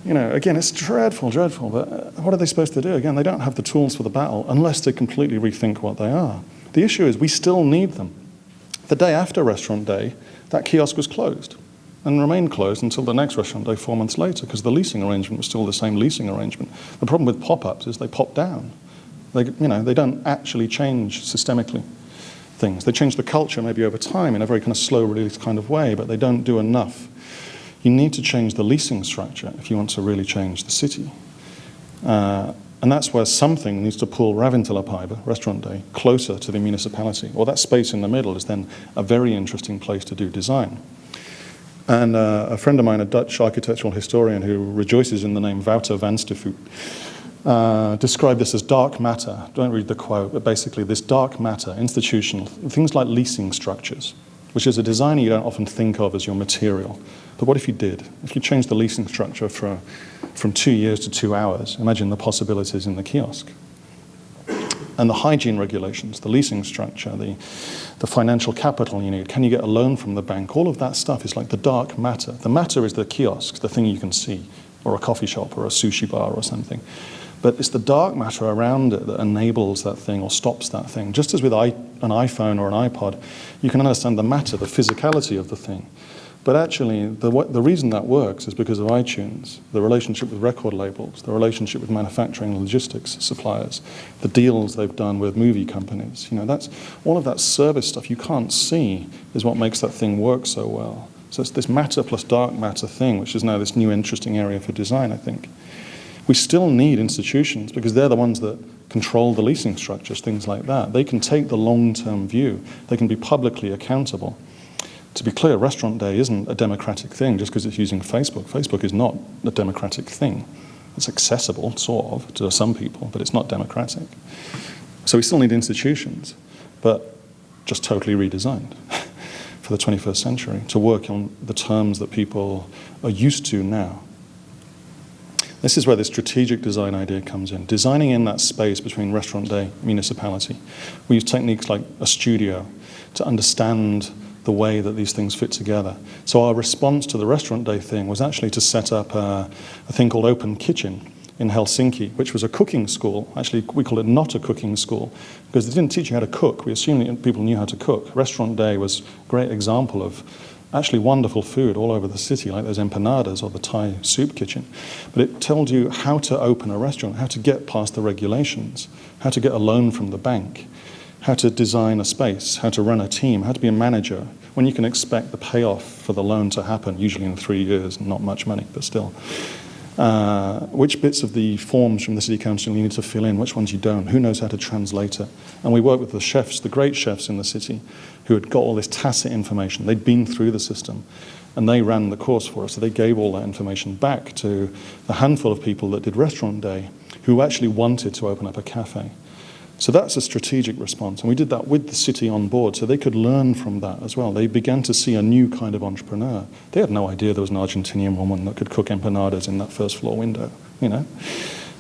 again, it's dreadful, but what are they supposed to do? Again, they don't have the tools for the battle unless they completely rethink what they are. The issue is we still need them. The day after Restaurant Day, that kiosk was closed and remained closed until the next Restaurant Day 4 months later, because the leasing arrangement was still the same leasing arrangement. The problem with pop-ups is they pop down. They don't actually change systemically things. They change the culture maybe over time in a very kind of slow release kind of way, but they don't do enough. You need to change the leasing structure if you want to really change the city. And that's where something needs to pull Ravintolapäivä, Restaurant Day, closer to the municipality. Or that space in the middle is then a very interesting place to do design. And a friend of mine, a Dutch architectural historian who rejoices in the name Wouter van Steenvoet, describe this as dark matter. Don't read the quote, but basically this dark matter, institutional, things like leasing structures, which is a design you don't often think of as your material. But what if you did? If you changed the leasing structure from 2 years to 2 hours, imagine the possibilities in the kiosk. And the hygiene regulations, the leasing structure, the financial capital you need, can you get a loan from the bank? All of that stuff is like the dark matter. The matter is the kiosk, the thing you can see, or a coffee shop or a sushi bar or something. But it's the dark matter around it that enables that thing or stops that thing. Just as with an iPhone or an iPod, you can understand the matter, the physicality of the thing. But actually, the reason that works is because of iTunes, the relationship with record labels, the relationship with manufacturing and logistics suppliers, the deals they've done with movie companies. That's all of that service stuff you can't see is what makes that thing work so well. So it's this matter plus dark matter thing, which is now this new interesting area for design, I think. We still need institutions because they're the ones that control the leasing structures, things like that. They can take the long-term view. They can be publicly accountable To be clear, Restaurant Day isn't a democratic thing just because it's using Facebook. Facebook is not a democratic thing. It's accessible, sort of, to some people, but it's not democratic. So we still need institutions, but just totally redesigned for the 21st century to work on the terms that people are used to now. This is where the strategic design idea comes in. Designing in that space between Restaurant Day and municipality. We use techniques like a studio to understand the way that these things fit together. So our response to the Restaurant Day thing was actually to set up a thing called Open Kitchen in Helsinki, which was a cooking school. Actually, we call it not a cooking school because they didn't teach you how to cook. We assumed that people knew how to cook. Restaurant Day was a great example of actually wonderful food all over the city, like those empanadas or the Thai soup kitchen. But it told you how to open a restaurant, how to get past the regulations, how to get a loan from the bank, how to design a space, how to run a team, how to be a manager, when you can expect the payoff for the loan to happen, usually in 3 years, not much money, but still. Which bits of the forms from the City Council you need to fill in, which ones you don't, who knows how to translate it. And we worked with the chefs, the great chefs in the city, who had got all this tacit information. They'd been through the system, and they ran the course for us. So they gave all that information back to the handful of people that did Restaurant Day, who actually wanted to open up a cafe. So that's a strategic response, and we did that with the city on board, so they could learn from that as well. They began to see a new kind of entrepreneur. They had no idea there was an Argentinian woman that could cook empanadas in that first floor window, you know.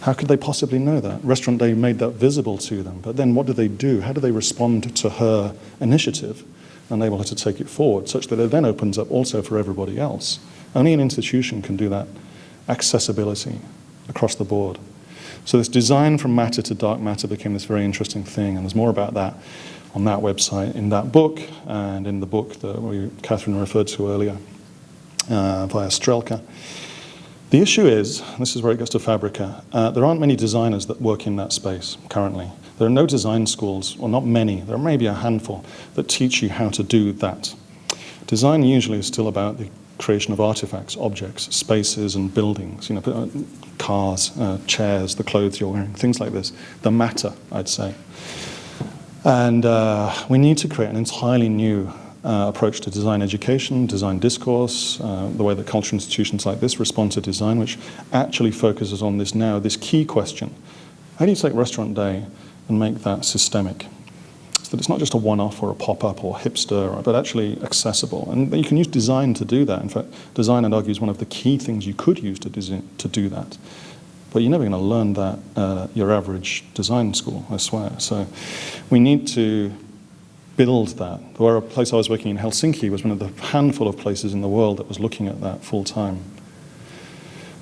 How could they possibly know that? Restaurant Day made that visible to them, but then what do they do? How do they respond to her initiative and enable her to take it forward, such that it then opens up also for everybody else? Only an institution can do that accessibility across the board. So this design from matter to dark matter became this very interesting thing, and there's more about that on that website, in that book, and in the book that Catherine referred to earlier via Strelka. The issue is, and this is where it goes to Fabrica, there aren't many designers that work in that space currently. There are no design schools, or not many, there are maybe a handful, that teach you how to do that. Design usually is still about the creation of artifacts, objects, spaces and buildings, you know, cars, chairs, the clothes you're wearing, things like this. The matter, I'd say. And we need to create an entirely new approach to design education, design discourse, the way that cultural institutions like this respond to design, which actually focuses on this key question. How do you take Restaurant Day and make that systemic? So that it's not just a one-off or a pop-up or hipster, but actually accessible. And you can use design to do that. In fact, design, I'd argue, is one of the key things you could use to do that. But you're never going to learn that at your average design school, I swear. So we need to build that. A place I was working in Helsinki was one of the handful of places in the world that was looking at that full-time.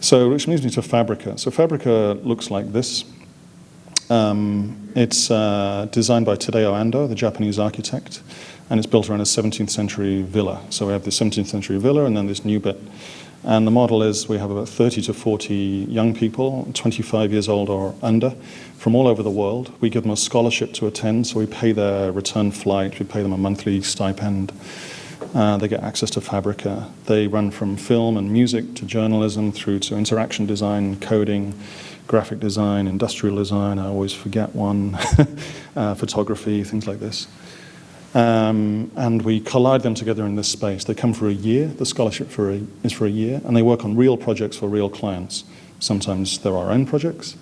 So which leads me to Fabrica. So Fabrica looks like this. It's designed by Tadao Ando, the Japanese architect, and it's built around a 17th century villa. So we have this 17th century villa and then this new bit. And the model is we have about 30 to 40 young people, 25 years old or under, from all over the world. We give them a scholarship to attend, so we pay their return flight, we pay them a monthly stipend. They get access to Fabrica. They run from film and music to journalism through to interaction design, coding, graphic design, industrial design, I always forget one, photography, things like this. And we collide them together in this space. They come for a year, the scholarship is for a year, and they work on real projects for real clients. Sometimes they're our own projects,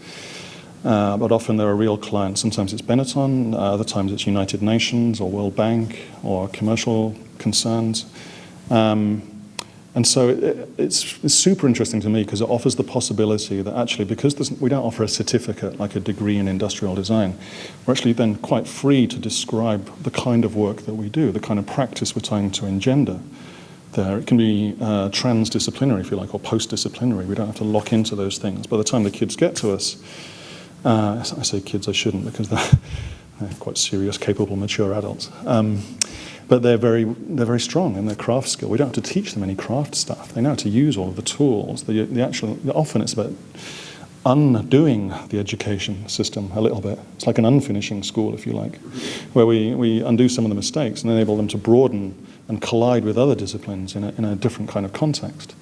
but often they're a real client. Sometimes it's Benetton, other times it's United Nations or World Bank or commercial concerns. And so it's super interesting to me because it offers the possibility that actually, because we don't offer a certificate like a degree in industrial design, we're actually then quite free to describe the kind of work that we do, the kind of practice we're trying to engender there. It can be transdisciplinary, if you like, or post-disciplinary. We don't have to lock into those things. By the time the kids get to us, I say kids, I shouldn't, because they're quite serious, capable, mature adults. But they're very strong in their craft skill. We don't have to teach them any craft stuff. They know how to use all of the tools. Often it's about undoing the education system a little bit. It's like an unfinishing school, if you like, where we undo some of the mistakes and enable them to broaden and collide with other disciplines in a different kind of context.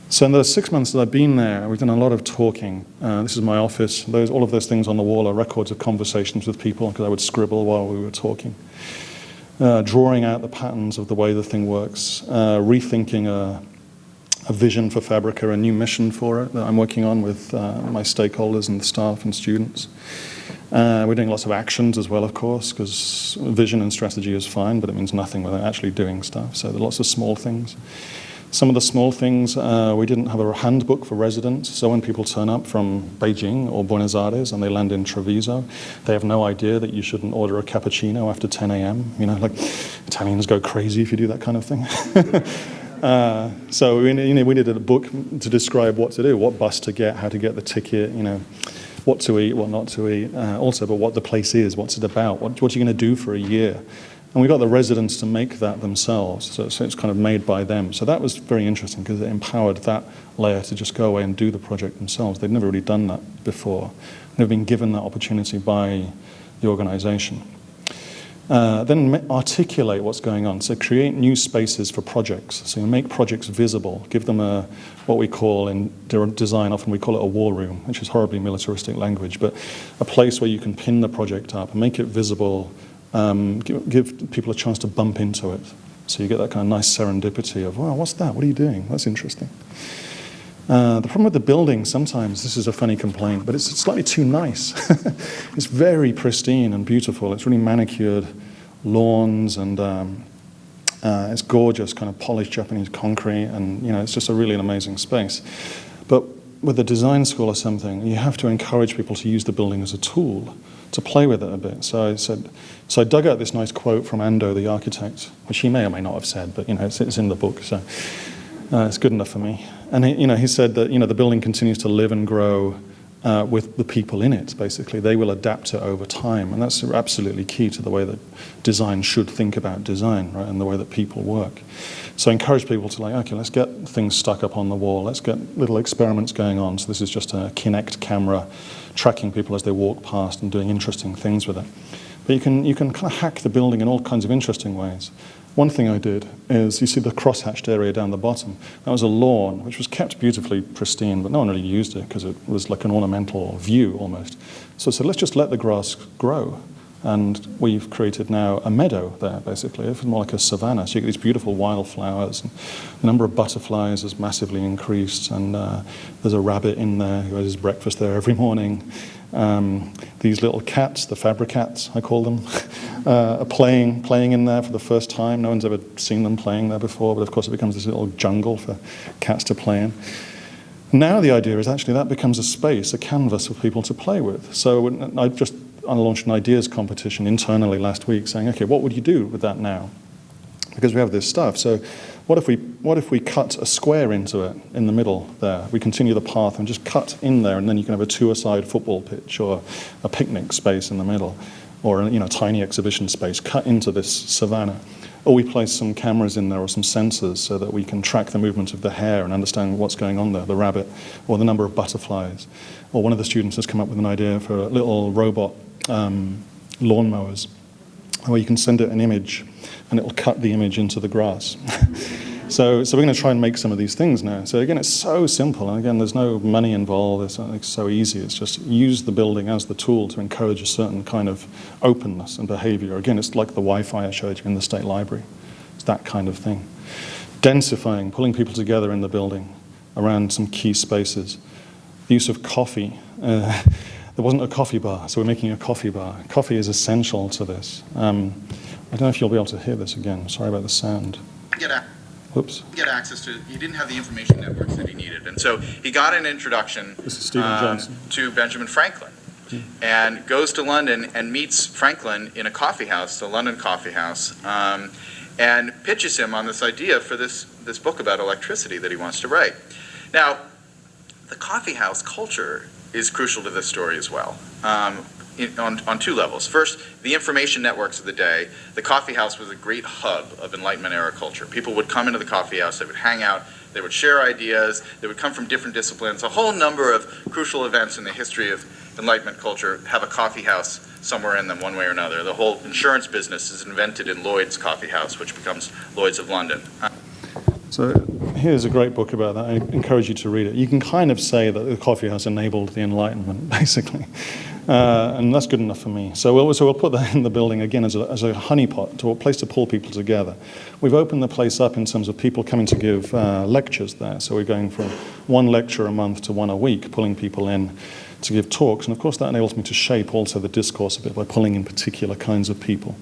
So in the 6 months that I've been there, we've done a lot of talking. This is my office. All of those things on the wall are records of conversations with people because I would scribble while we were talking. drawing out the patterns of the way the thing works, rethinking a vision for Fabrica, a new mission for it that I'm working on with my stakeholders and the staff and students. We're doing lots of actions as well, of course, because vision and strategy is fine, but it means nothing without actually doing stuff. So there are lots of small things. Some of the small things, we didn't have a handbook for residents, so when people turn up from Beijing or Buenos Aires and they land in Treviso, they have no idea that you shouldn't order a cappuccino after 10 a.m. You know, like Italians go crazy if you do that kind of thing. So we needed a book to describe what to do, what bus to get, how to get the ticket, you know, what to eat, what not to eat, also, but what the place is, what's it about, what are you going to do for a year. And we got the residents to make that themselves, so it's kind of made by them. So that was very interesting because it empowered that layer to just go away and do the project themselves. They'd never really done that before. Never been given that opportunity by the organization. Then articulate what's going on. So create new spaces for projects. So you make projects visible, give them what we call in design, often we call it a war room, which is horribly militaristic language, but a place where you can pin the project up and make it visible. Give people a chance to bump into it. So you get that kind of nice serendipity of, wow, what's that? What are you doing? That's interesting. The problem with the building, sometimes, this is a funny complaint, but it's slightly too nice. It's very pristine and beautiful. It's really manicured lawns, and it's gorgeous, kind of polished Japanese concrete, and it's just a really an amazing space. But with a design school or something, you have to encourage people to use the building as a tool, to play with it a bit. So I dug out this nice quote from Ando, the architect, which he may or may not have said, but it's in the book, so it's good enough for me. And he said that the building continues to live and grow with the people in it. Basically, they will adapt it over time, and that's absolutely key to the way that design should think about design, right, and the way that people work. So I encourage people to okay, let's get things stuck up on the wall. Let's get little experiments going on. So this is just a Kinect camera tracking people as they walk past and doing interesting things with it. But you can kind of hack the building in all kinds of interesting ways. One thing I did is, you see the cross-hatched area down the bottom. That was a lawn, which was kept beautifully pristine, but no one really used it because it was like an ornamental view almost. So I said, let's just let the grass grow. And we've created now a meadow there, basically. It's more like a savanna. So you get these beautiful wildflowers. And the number of butterflies has massively increased. And there's a rabbit in there who has his breakfast there every morning. These little cats, the Fabricats, I call them, are playing in there for the first time. No one's ever seen them playing there before. But of course, it becomes this little jungle for cats to play in. Now the idea is actually that becomes a space, a canvas for people to play with. So I launched an ideas competition internally last week saying, okay, what would you do with that now? Because we have this stuff. So what if we cut a square into it in the middle there? We continue the path and just cut in there, and then you can have a two-a-side football pitch or a picnic space in the middle, or a tiny exhibition space cut into this savanna. Or we place some cameras in there or some sensors so that we can track the movement of the hare and understand what's going on there, the rabbit, or the number of butterflies. Or one of the students has come up with an idea for a little robot lawnmowers where you can send it an image and it will cut the image into the grass. So we're going to try and make some of these things now. So again, it's so simple. And again, there's no money involved. It's so easy. It's just use the building as the tool to encourage a certain kind of openness and behavior. Again, it's like the Wi-Fi I showed you in the State Library. It's that kind of thing. Densifying, pulling people together in the building around some key spaces. The use of coffee. There wasn't a coffee bar, so we're making a coffee bar. Coffee is essential to this. I don't know if you'll be able to hear this again. Sorry about the sound. Whoops. Get access to, he didn't have the information networks that he needed. And so he got an introduction This is Stephen Johnson. To Benjamin Franklin, and goes to London and meets Franklin in a coffee house, the London Coffee House, and pitches him on this idea for this book about electricity that he wants to write. Now, the coffee house culture is crucial to this story as well. On two levels. First, the information networks of the day. The coffee house was a great hub of Enlightenment era culture. People would come into the coffee house, they would hang out, they would share ideas, they would come from different disciplines. A whole number of crucial events in the history of Enlightenment culture have a coffee house somewhere in them one way or another. The whole insurance business is invented in Lloyd's Coffee House, which becomes Lloyd's of London. So here's a great book about that. I encourage you to read it. You can kind of say that the coffee house enabled the Enlightenment, basically. And that's good enough for me. So we'll put that in the building again as a honeypot, to a place to pull people together. We've opened the place up in terms of people coming to give lectures there. So we're going from one lecture a month to one a week, pulling people in to give talks. And of course that enables me to shape also the discourse a bit by pulling in particular kinds of people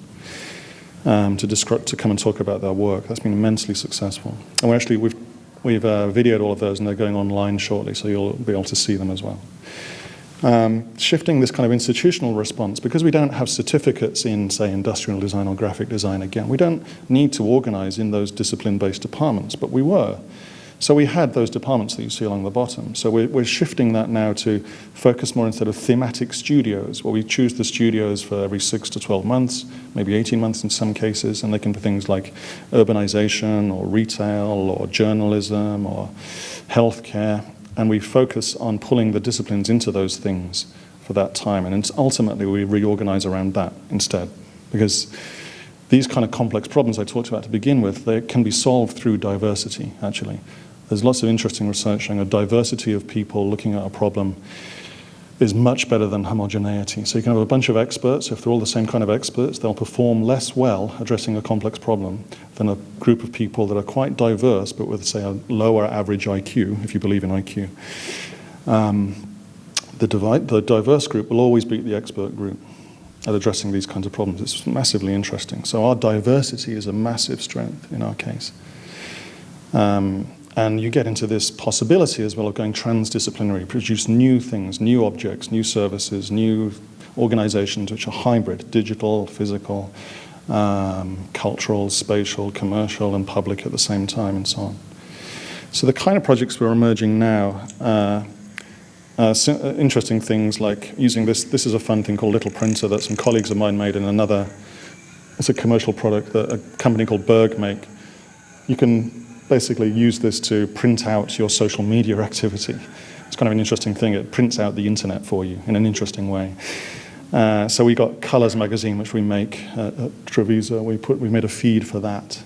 to come and talk about their work. That's been immensely successful. And we've videoed all of those, and they're going online shortly, so you'll be able to see them as well. Shifting this kind of institutional response, because we don't have certificates in, say, industrial design or graphic design again, we don't need to organize in those discipline-based departments, but we were. So we had those departments that you see along the bottom. So we're shifting that now to focus more instead of thematic studios, where we choose the studios for every 6 to 12 months, maybe 18 months in some cases, and they can be things like urbanization or retail or journalism or healthcare. And we focus on pulling the disciplines into those things for that time. And ultimately, we reorganize around that instead. Because these kind of complex problems I talked about to begin with, they can be solved through diversity, actually. There's lots of interesting research showing a diversity of people looking at a problem is much better than homogeneity. So you can have a bunch of experts. If they're all the same kind of experts, they'll perform less well addressing a complex problem than a group of people that are quite diverse, but with, say, a lower average IQ, if you believe in IQ. The diverse group will always beat the expert group at addressing these kinds of problems. It's massively interesting. So our diversity is a massive strength in our case. And you get into this possibility as well of going transdisciplinary, produce new things, new objects, new services, new organizations which are hybrid, digital, physical, cultural, spatial, commercial, and public at the same time, and so on. So the kind of projects we're emerging now, interesting things like using this is a fun thing called Little Printer that some colleagues of mine made in another, it's a commercial product that a company called Berg make. You can basically use this to print out your social media activity. It's kind of an interesting thing. It prints out the internet for you in an interesting way. So we got Colors magazine, which we make at Treviso. We made a feed for that.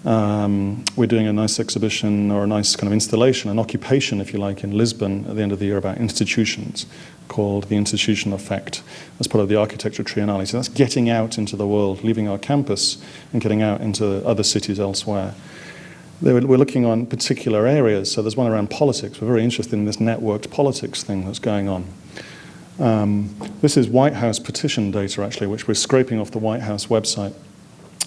We're doing a nice exhibition or a nice kind of installation, an occupation, if you like, in Lisbon at the end of the year about institutions called The Institution Effect as part of the Architecture Triennale. So that's getting out into the world, leaving our campus and getting out into other cities elsewhere. We're looking on particular areas. So there's one around politics. We're very interested in this networked politics thing that's going on. This is White House petition data, actually, which we're scraping off the White House website.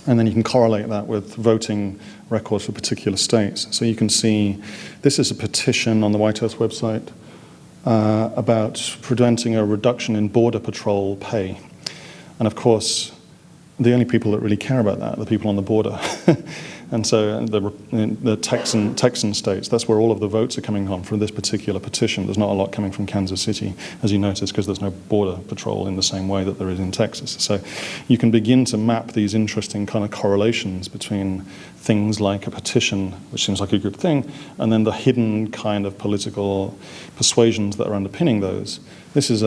And then you can correlate that with voting records for particular states. So you can see this is a petition on the White House website about preventing a reduction in Border Patrol pay. And of course, the only people that really care about that are the people on the border. And so the Texan states, that's where all of the votes are coming on from this particular petition. There's not a lot coming from Kansas City, as you notice, because there's no border patrol in the same way that there is in Texas. So you can begin to map these interesting kind of correlations between things like a petition, which seems like a good thing, and then the hidden kind of political persuasions that are underpinning those. This is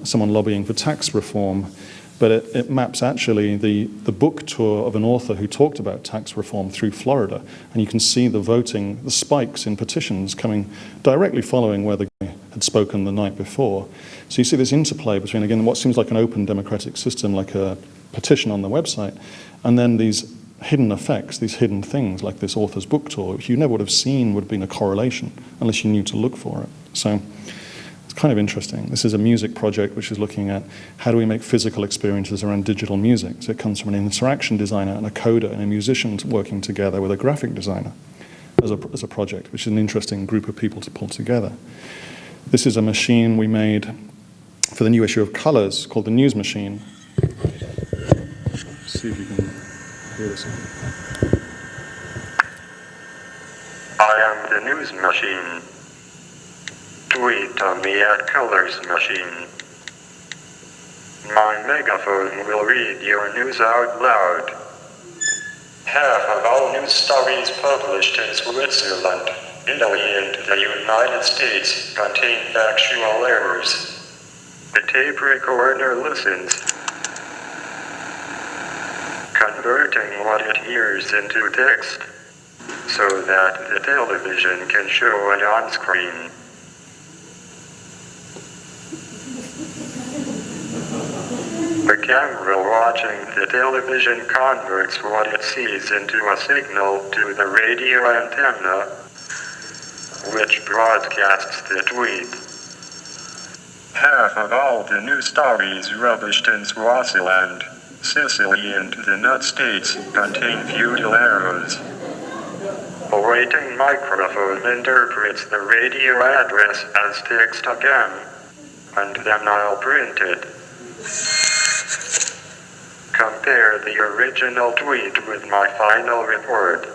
someone lobbying for tax reform. But it maps actually the book tour of an author who talked about tax reform through Florida. And you can see the voting, the spikes in petitions coming directly following where the guy had spoken the night before. So you see this interplay between, again, what seems like an open democratic system, like a petition on the website, and then these hidden effects, these hidden things, like this author's book tour, which you never would have seen would have been a correlation unless you knew to look for it. So kind of interesting. This is a music project which is looking at how do we make physical experiences around digital music. So it comes from an interaction designer and a coder and a musician working together with a graphic designer as a project, which is an interesting group of people to pull together. This is a machine we made for the new issue of Colors called the News Machine. Let's see if you can hear this. I am the News Machine. Tweet on me at Colors Machine. My megaphone will read your news out loud. Half of all news stories published in Switzerland, Italy, and the United States contain factual errors. The tape recorder listens, converting what it hears into text, so that the television can show it on screen. camera watching the television converts what it sees into a signal to the radio antenna, which broadcasts the tweet. Half of all the news stories published in Swaziland, Sicily, and the United States contain feudal arrows. A waiting microphone interprets the radio address as text again, and then I'll print it. Compare the original tweet with my final report.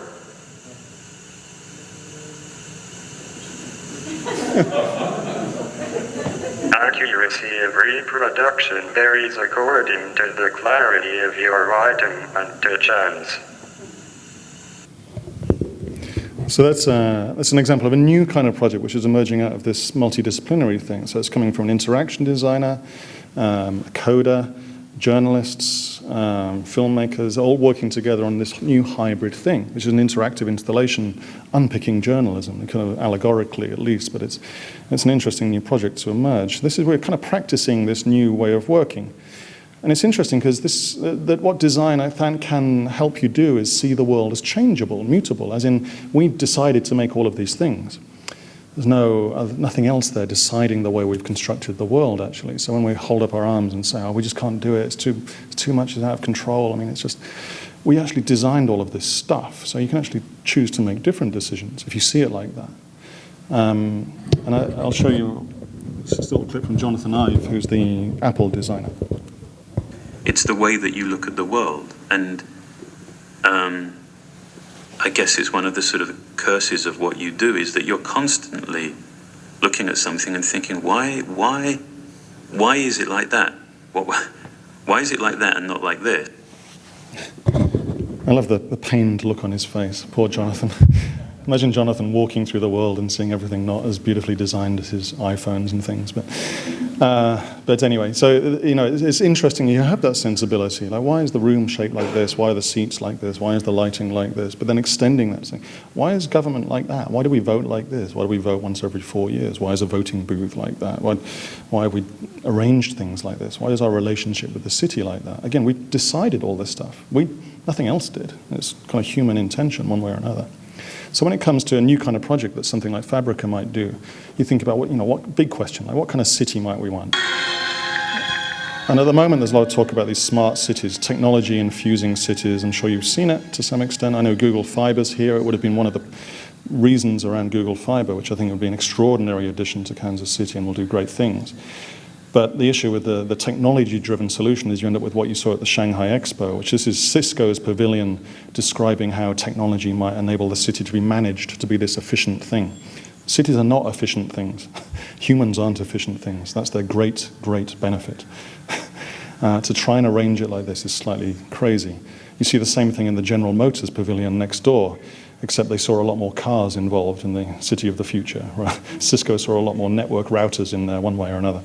Accuracy of reproduction varies according to the clarity of your writing and to chance. So that's an example of a new kind of project which is emerging out of this multidisciplinary thing. So it's coming from an interaction designer, a coder, journalists, filmmakers, all working together on this new hybrid thing, which is an interactive installation unpicking journalism, kind of allegorically at least, but it's an interesting new project to emerge. We're kind of practicing this new way of working. And it's interesting because what design I think can help you do is see the world as changeable, mutable, as in we decided to make all of these things. There's nothing else there deciding the way we've constructed the world, actually. So when we hold up our arms and say, oh, we just can't do it, it's too much, it's out of control. I mean, it's just, we actually designed all of this stuff. So you can actually choose to make different decisions if you see it like that. And I'll show you this little clip from Jonathan Ive, who's the Apple designer. It's the way that you look at the world, and I guess it's one of the sort of curses of what you do is that you're constantly looking at something and thinking, why is it like that? Why is it like that and not like this? I love the pained look on his face. Poor Jonathan. Imagine Jonathan walking through the world and seeing everything not as beautifully designed as his iPhones and things. But anyway, so it's interesting. You have that sensibility. Like, why is the room shaped like this? Why are the seats like this? Why is the lighting like this? But then extending that, saying, why is government like that? Why do we vote like this? Why do we vote once every 4 years? Why is a voting booth like that? Why have we arranged things like this? Why is our relationship with the city like that? Again, we decided all this stuff. Nothing else did. It's kind of human intention, one way or another. So when it comes to a new kind of project that something like Fabrica might do, you think about what big question, like what kind of city might we want? And at the moment, there's a lot of talk about these smart cities, technology infusing cities. I'm sure you've seen it to some extent. I know Google Fiber's here. It would have been one of the reasons around Google Fiber, which I think would be an extraordinary addition to Kansas City and will do great things. But the issue with the technology-driven solution is you end up with what you saw at the Shanghai Expo, which is Cisco's pavilion describing how technology might enable the city to be managed to be this efficient thing. Cities are not efficient things. Humans aren't efficient things. That's their great, great benefit. To try and arrange it like this is slightly crazy. You see the same thing in the General Motors pavilion next door, except they saw a lot more cars involved in the city of the future. Right? Cisco saw a lot more network routers in there one way or another.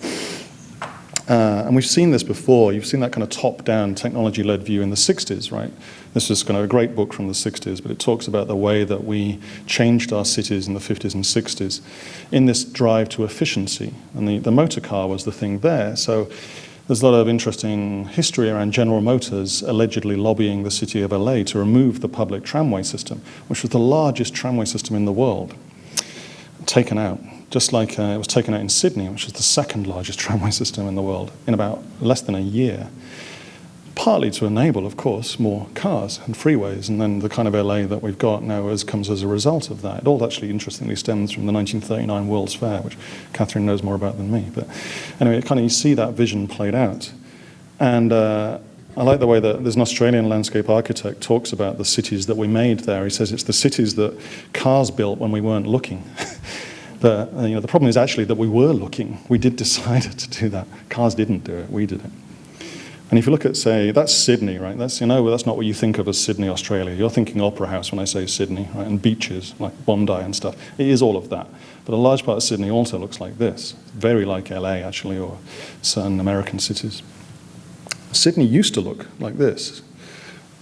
And we've seen this before. You've seen that kind of top-down technology-led view in the 60s, right? This is kind of a great book from the 60s, but it talks about the way that we changed our cities in the 50s and 60s in this drive to efficiency. And the motor car was the thing there. So there's a lot of interesting history around General Motors allegedly lobbying the city of LA to remove the public tramway system, which was the largest tramway system in the world, taken out. Just like it was taken out in Sydney, which is the second largest tramway system in the world, in about less than a year. Partly to enable, of course, more cars and freeways, and then the kind of LA that we've got now comes as a result of that. It all actually interestingly stems from the 1939 World's Fair, which Catherine knows more about than me. But anyway, you see that vision played out. And I like the way that there's an Australian landscape architect talks about the cities that we made there. He says it's the cities that cars built when we weren't looking. But the problem is actually that we were looking. We did decide to do that. Cars didn't do it. We did it. And if you look at, say, that's Sydney, right? That's not what you think of as Sydney, Australia. You're thinking Opera House when I say Sydney, right? And beaches like Bondi and stuff. It is all of that. But a large part of Sydney also looks like this. Very like LA, actually, or certain American cities. Sydney used to look like this.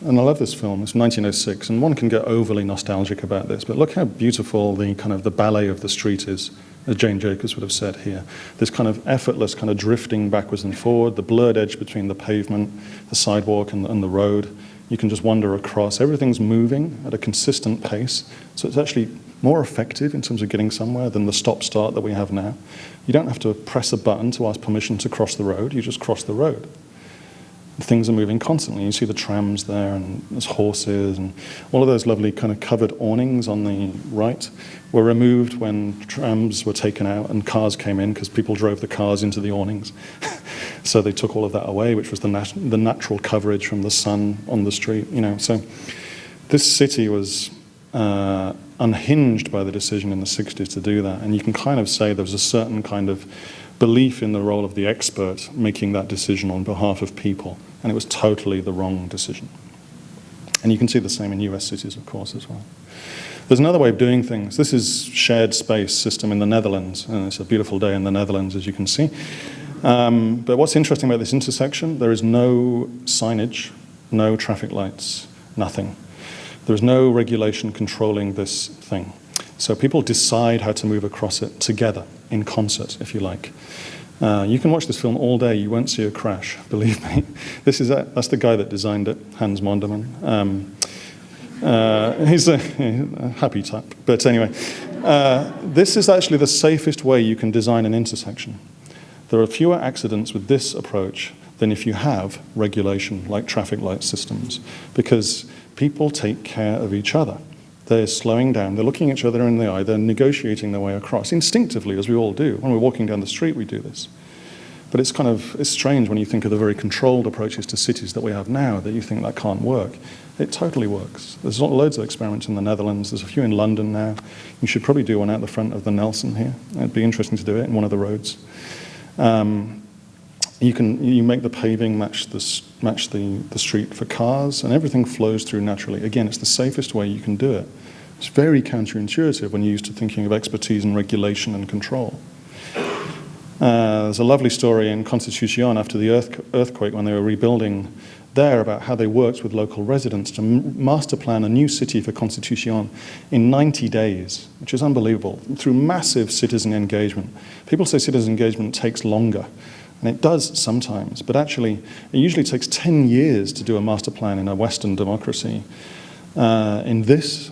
And I love this film. It's 1906, and one can get overly nostalgic about this, but look how beautiful the ballet of the street is as Jane Jacobs would have said here. This kind of effortless kind of drifting backwards and forward, the blurred edge between the pavement, the sidewalk, and the road. You can just wander across. Everything's moving at a consistent pace, so it's actually more effective in terms of getting somewhere than the stop-start that we have now. You don't have to press a button to ask permission to cross the road. You just cross the road. Things are moving constantly. You see the trams there, and there's horses, and all of those lovely kind of covered awnings on the right were removed when trams were taken out and cars came in because people drove the cars into the awnings. So they took all of that away, which was the natural coverage from the sun on the street. So this city was unhinged by the decision in the 60s to do that, and you can kind of say there was a certain kind of belief in the role of the expert making that decision on behalf of people, and it was totally the wrong decision. And you can see the same in US cities, of course, as well. There's another way of doing things. This is shared space system in the Netherlands, and it's a beautiful day in the Netherlands, as you can see. But what's interesting about this intersection, there is no signage, no traffic lights, nothing. There's no regulation controlling this thing. So people decide how to move across it together, in concert, if you like. You can watch this film all day, you won't see a crash, believe me. That's the guy that designed it, Hans Monderman. He's a happy type. But anyway, this is actually the safest way you can design an intersection. There are fewer accidents with this approach than if you have regulation like traffic light systems, because people take care of each other. They're slowing down, they're looking each other in the eye, they're negotiating their way across, instinctively, as we all do. When we're walking down the street, we do this. But it's strange when you think of the very controlled approaches to cities that we have now, that you think that can't work. It totally works. There's loads of experiments in the Netherlands, there's a few in London now. You should probably do one out the front of the Nelson here. It'd be interesting to do it in one of the roads. You make the paving match the street for cars, and everything flows through naturally. Again, it's the safest way you can do it. It's very counterintuitive when you're used to thinking of expertise and regulation and control. There's a lovely story in Constitución after the earthquake when they were rebuilding there about how they worked with local residents to master plan a new city for Constitución in 90 days, which is unbelievable, through massive citizen engagement. People say citizen engagement takes longer. And it does sometimes, but actually it usually takes 10 years to do a master plan in a Western democracy. In this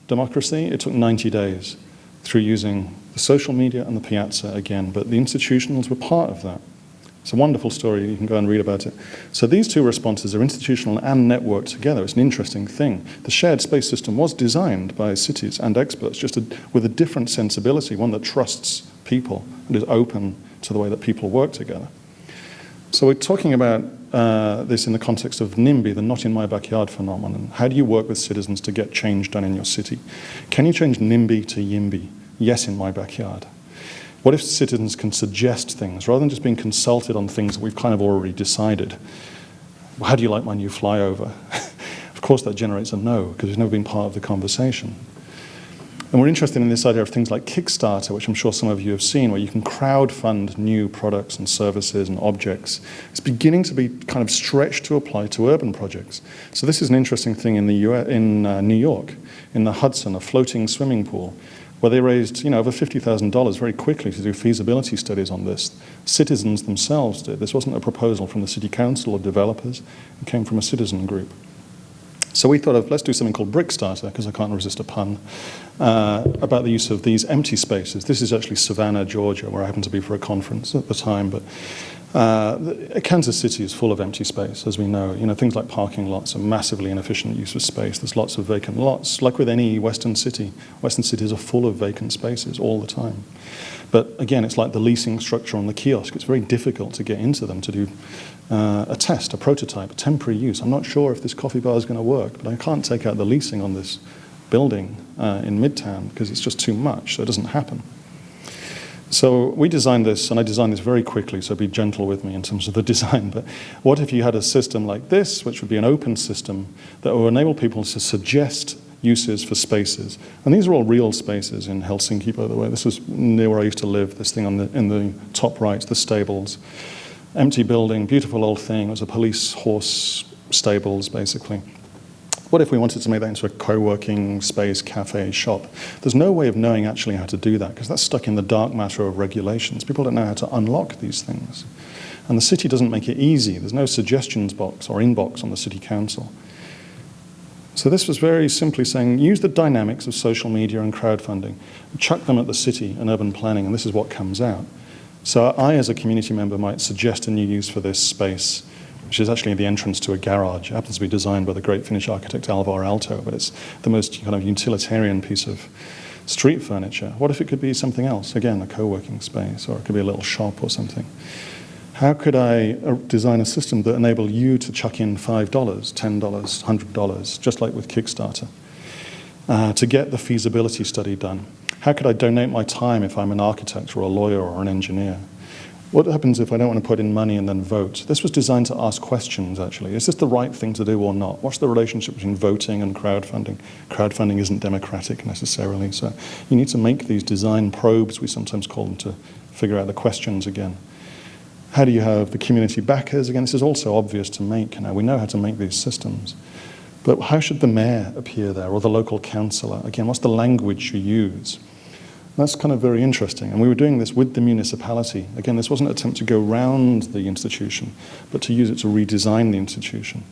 democracy, it took 90 days through using the social media and the piazza again, but the institutionals were part of that. It's a wonderful story, you can go and read about it. So these two responses are institutional and networked together. It's an interesting thing. The shared space system was designed by cities and experts just with a different sensibility, one that trusts people and is open to the way that people work together. So we're talking about this in the context of NIMBY, the not in my backyard phenomenon. How do you work with citizens to get change done in your city? Can you change NIMBY to YIMBY? Yes, in my backyard. What if citizens can suggest things rather than just being consulted on things that we've kind of already decided? Well, how do you like my new flyover? Of course that generates a no, because it's never been part of the conversation. And we're interested in this idea of things like Kickstarter, which I'm sure some of you have seen, where you can crowdfund new products and services and objects. It's beginning to be kind of stretched to apply to urban projects. So this is an interesting thing in New York, in the Hudson, a floating swimming pool, where they raised over $50,000 very quickly to do feasibility studies on this. Citizens themselves did. This wasn't a proposal from the city council or developers. It came from a citizen group. So we thought of, let's do something called Brickstarter, because I can't resist a pun, about the use of these empty spaces. This is actually Savannah, Georgia, where I happened to be for a conference at the time. But Kansas City is full of empty space, as we know. Things like parking lots are massively inefficient use of space. There's lots of vacant lots. Like with any Western city, Western cities are full of vacant spaces all the time. But again, it's like the leasing structure on the kiosk. It's very difficult to get into them to do a test, a prototype, a temporary use. I'm not sure if this coffee bar is going to work, but I can't take out the leasing on this building in Midtown because it's just too much, so it doesn't happen. So we designed this, and I designed this very quickly, so be gentle with me in terms of the design. But what if you had a system like this, which would be an open system that will enable people to suggest uses for spaces? And these are all real spaces in Helsinki, by the way. This was near where I used to live, this thing in the top right, the stables. Empty building, beautiful old thing. It was a police horse stables, basically. What if we wanted to make that into a co-working space, cafe, shop? There's no way of knowing actually how to do that because that's stuck in the dark matter of regulations. People don't know how to unlock these things. And the city doesn't make it easy. There's no suggestions box or inbox on the city council. So this was very simply saying, use the dynamics of social media and crowdfunding, chuck them at the city and urban planning, and this is what comes out. So I, as a community member, might suggest a new use for this space, which is actually the entrance to a garage. It happens to be designed by the great Finnish architect Alvar Aalto, but it's the most kind of utilitarian piece of street furniture. What if it could be something else? Again, a co-working space, or it could be a little shop or something. How could I design a system that enabled you to chuck in $5, $10, $100, just like with Kickstarter, to get the feasibility study done? How could I donate my time if I'm an architect or a lawyer or an engineer? What happens if I don't want to put in money and then vote? This was designed to ask questions, actually. Is this the right thing to do or not? What's the relationship between voting and crowdfunding? Crowdfunding isn't democratic necessarily, so you need to make these design probes, we sometimes call them, to figure out the questions again. How do you have the community backers? Again, this is also obvious to make now. We know how to make these systems. But how should the mayor appear there, or the local councillor? Again, what's the language you use? That's kind of very interesting. And we were doing this with the municipality. Again, this wasn't an attempt to go round the institution, but to use it to redesign the institution.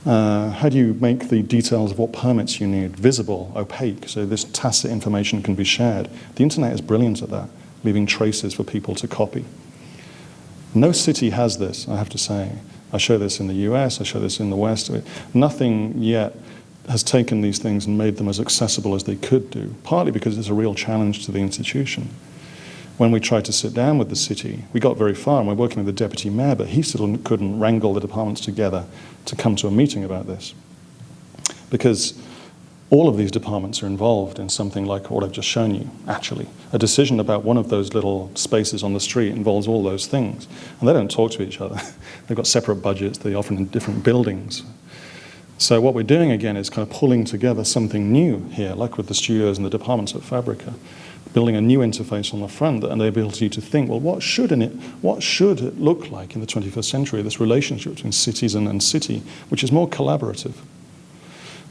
How do you make the details of what permits you need visible, opaque, so this tacit information can be shared? The internet is brilliant at that, leaving traces for people to copy. No city has this, I have to say. I show this in the US, I show this in the West. Nothing yet has taken these things and made them as accessible as they could do, partly because it's a real challenge to the institution. When we tried to sit down with the city, we got very far, and we're working with the deputy mayor, but he still couldn't wrangle the departments together to come to a meeting about this. Because all of these departments are involved in something like what I've just shown you, actually. A decision about one of those little spaces on the street involves all those things. And they don't talk to each other. They've got separate budgets, they're often in different buildings. So what we're doing again is kind of pulling together something new here, like with the studios and the departments at Fabrica, building a new interface on the front and the ability to think, well, what should it look like in the 21st century, this relationship between citizen and city, which is more collaborative.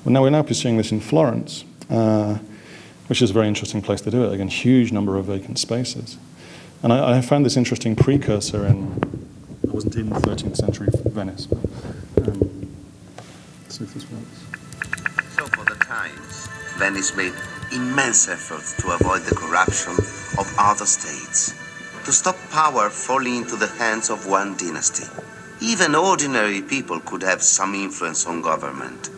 Well, we're now pursuing this in Florence, which is a very interesting place to do it. Again, huge number of vacant spaces. And I found this interesting precursor I wasn't in 13th century Venice, but let's see if this works. So for the times, Venice made immense efforts to avoid the corruption of other states, to stop power falling into the hands of one dynasty. Even ordinary people could have some influence on government.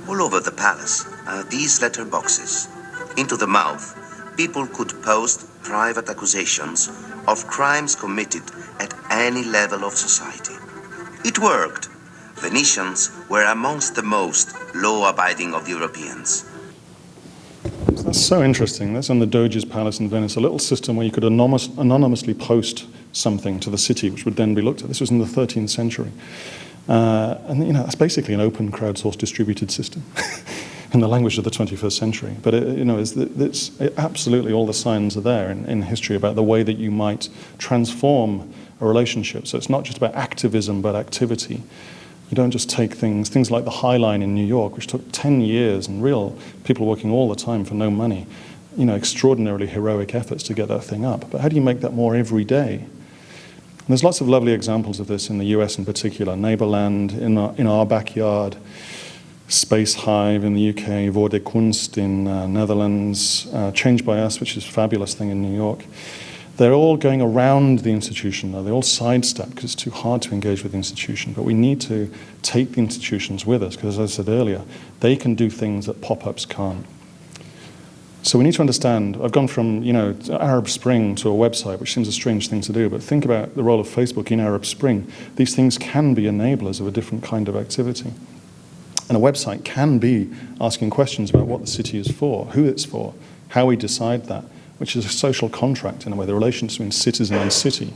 All over the palace are these letter boxes. Into the mouth, people could post private accusations of crimes committed at any level of society. It worked. Venetians were amongst the most law-abiding of Europeans. That's so interesting. That's on the Doge's Palace in Venice, a little system where you could anonymously post something to the city, which would then be looked at. This was in the 13th century. And that's basically an open crowdsourced distributed system in the language of the 21st century. But absolutely all the signs are there in history about the way that you might transform a relationship. So it's not just about activism, but activity. You don't just take things like the High Line in New York, which took 10 years and real people working all the time for no money, extraordinarily heroic efforts to get that thing up. But how do you make that more every day? And there's lots of lovely examples of this in the US in particular. Neighborland in our backyard, Space Hive in the UK, Voor de Kunst in Netherlands, Change by Us, which is a fabulous thing in New York. They're all going around the institution. They all sidestep because it's too hard to engage with the institution. But we need to take the institutions with us because, as I said earlier, they can do things that pop-ups can't. So we need to understand, I've gone from, Arab Spring to a website, which seems a strange thing to do, but think about the role of Facebook in Arab Spring. These things can be enablers of a different kind of activity. And a website can be asking questions about what the city is for, who it's for, how we decide that, which is a social contract in a way, the relations between citizen and city.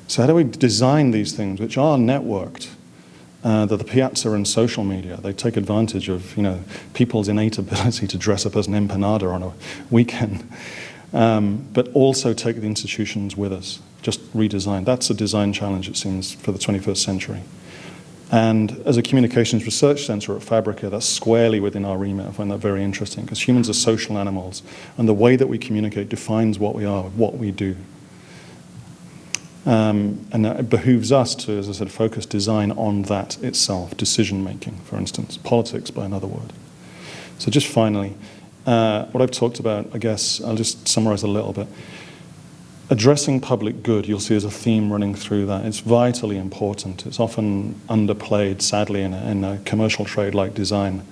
So how do we design these things which are networked? The piazza and social media, they take advantage of people's innate ability to dress up as an empanada on a weekend, but also take the institutions with us, just redesign. That's a design challenge, it seems, for the 21st century. And as a communications research center at Fabrica, that's squarely within our remit. I find that very interesting because humans are social animals, and the way that we communicate defines what we are, what we do. And it behooves us to, as I said, focus design on that itself, decision-making, for instance, politics, by another word. So just finally, what I've talked about, I guess, I'll just summarize a little bit. Addressing public good, you'll see as a theme running through that. It's vitally important. It's often underplayed, sadly, in a commercial trade like design.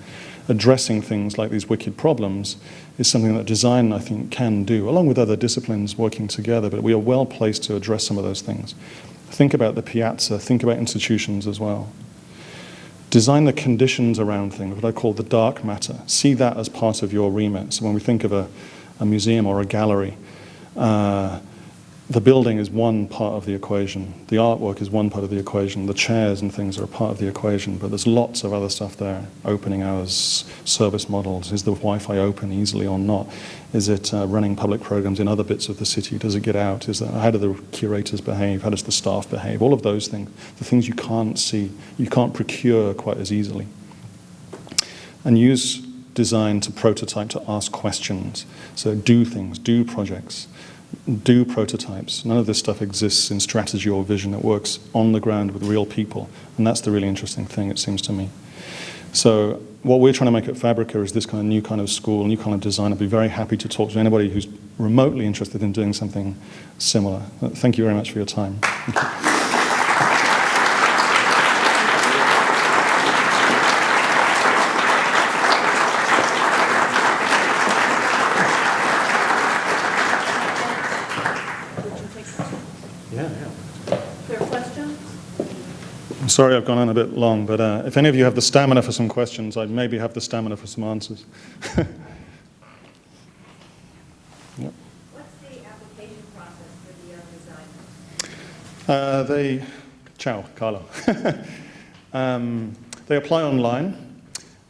Addressing things like these wicked problems is something that design, I think, can do, along with other disciplines working together, but we are well placed to address some of those things. Think about the piazza, think about institutions as well. Design the conditions around things, what I call the dark matter. See that as part of your remit. So when we think of a museum or a gallery, the building is one part of the equation. The artwork is one part of the equation. The chairs and things are a part of the equation, but there's lots of other stuff there. Opening hours, service models. Is the Wi-Fi open easily or not? Is it running public programs in other bits of the city? Does it get out? How do the curators behave? How does the staff behave? All of those things, the things you can't see, you can't procure quite as easily. And use design to prototype, to ask questions. So do things, do projects. Do prototypes. None of this stuff exists in strategy or vision. It works on the ground with real people. And that's the really interesting thing, it seems to me. So what we're trying to make at Fabrica is this kind of new kind of school, new kind of design. I'd be very happy to talk to anybody who's remotely interested in doing something similar. Thank you very much for your time. Thank you. I'm sorry I've gone on a bit long, but if any of you have the stamina for some questions, I maybe have the stamina for some answers. Yep. What's the application process for the young designers? Ciao, Carlo. They apply online,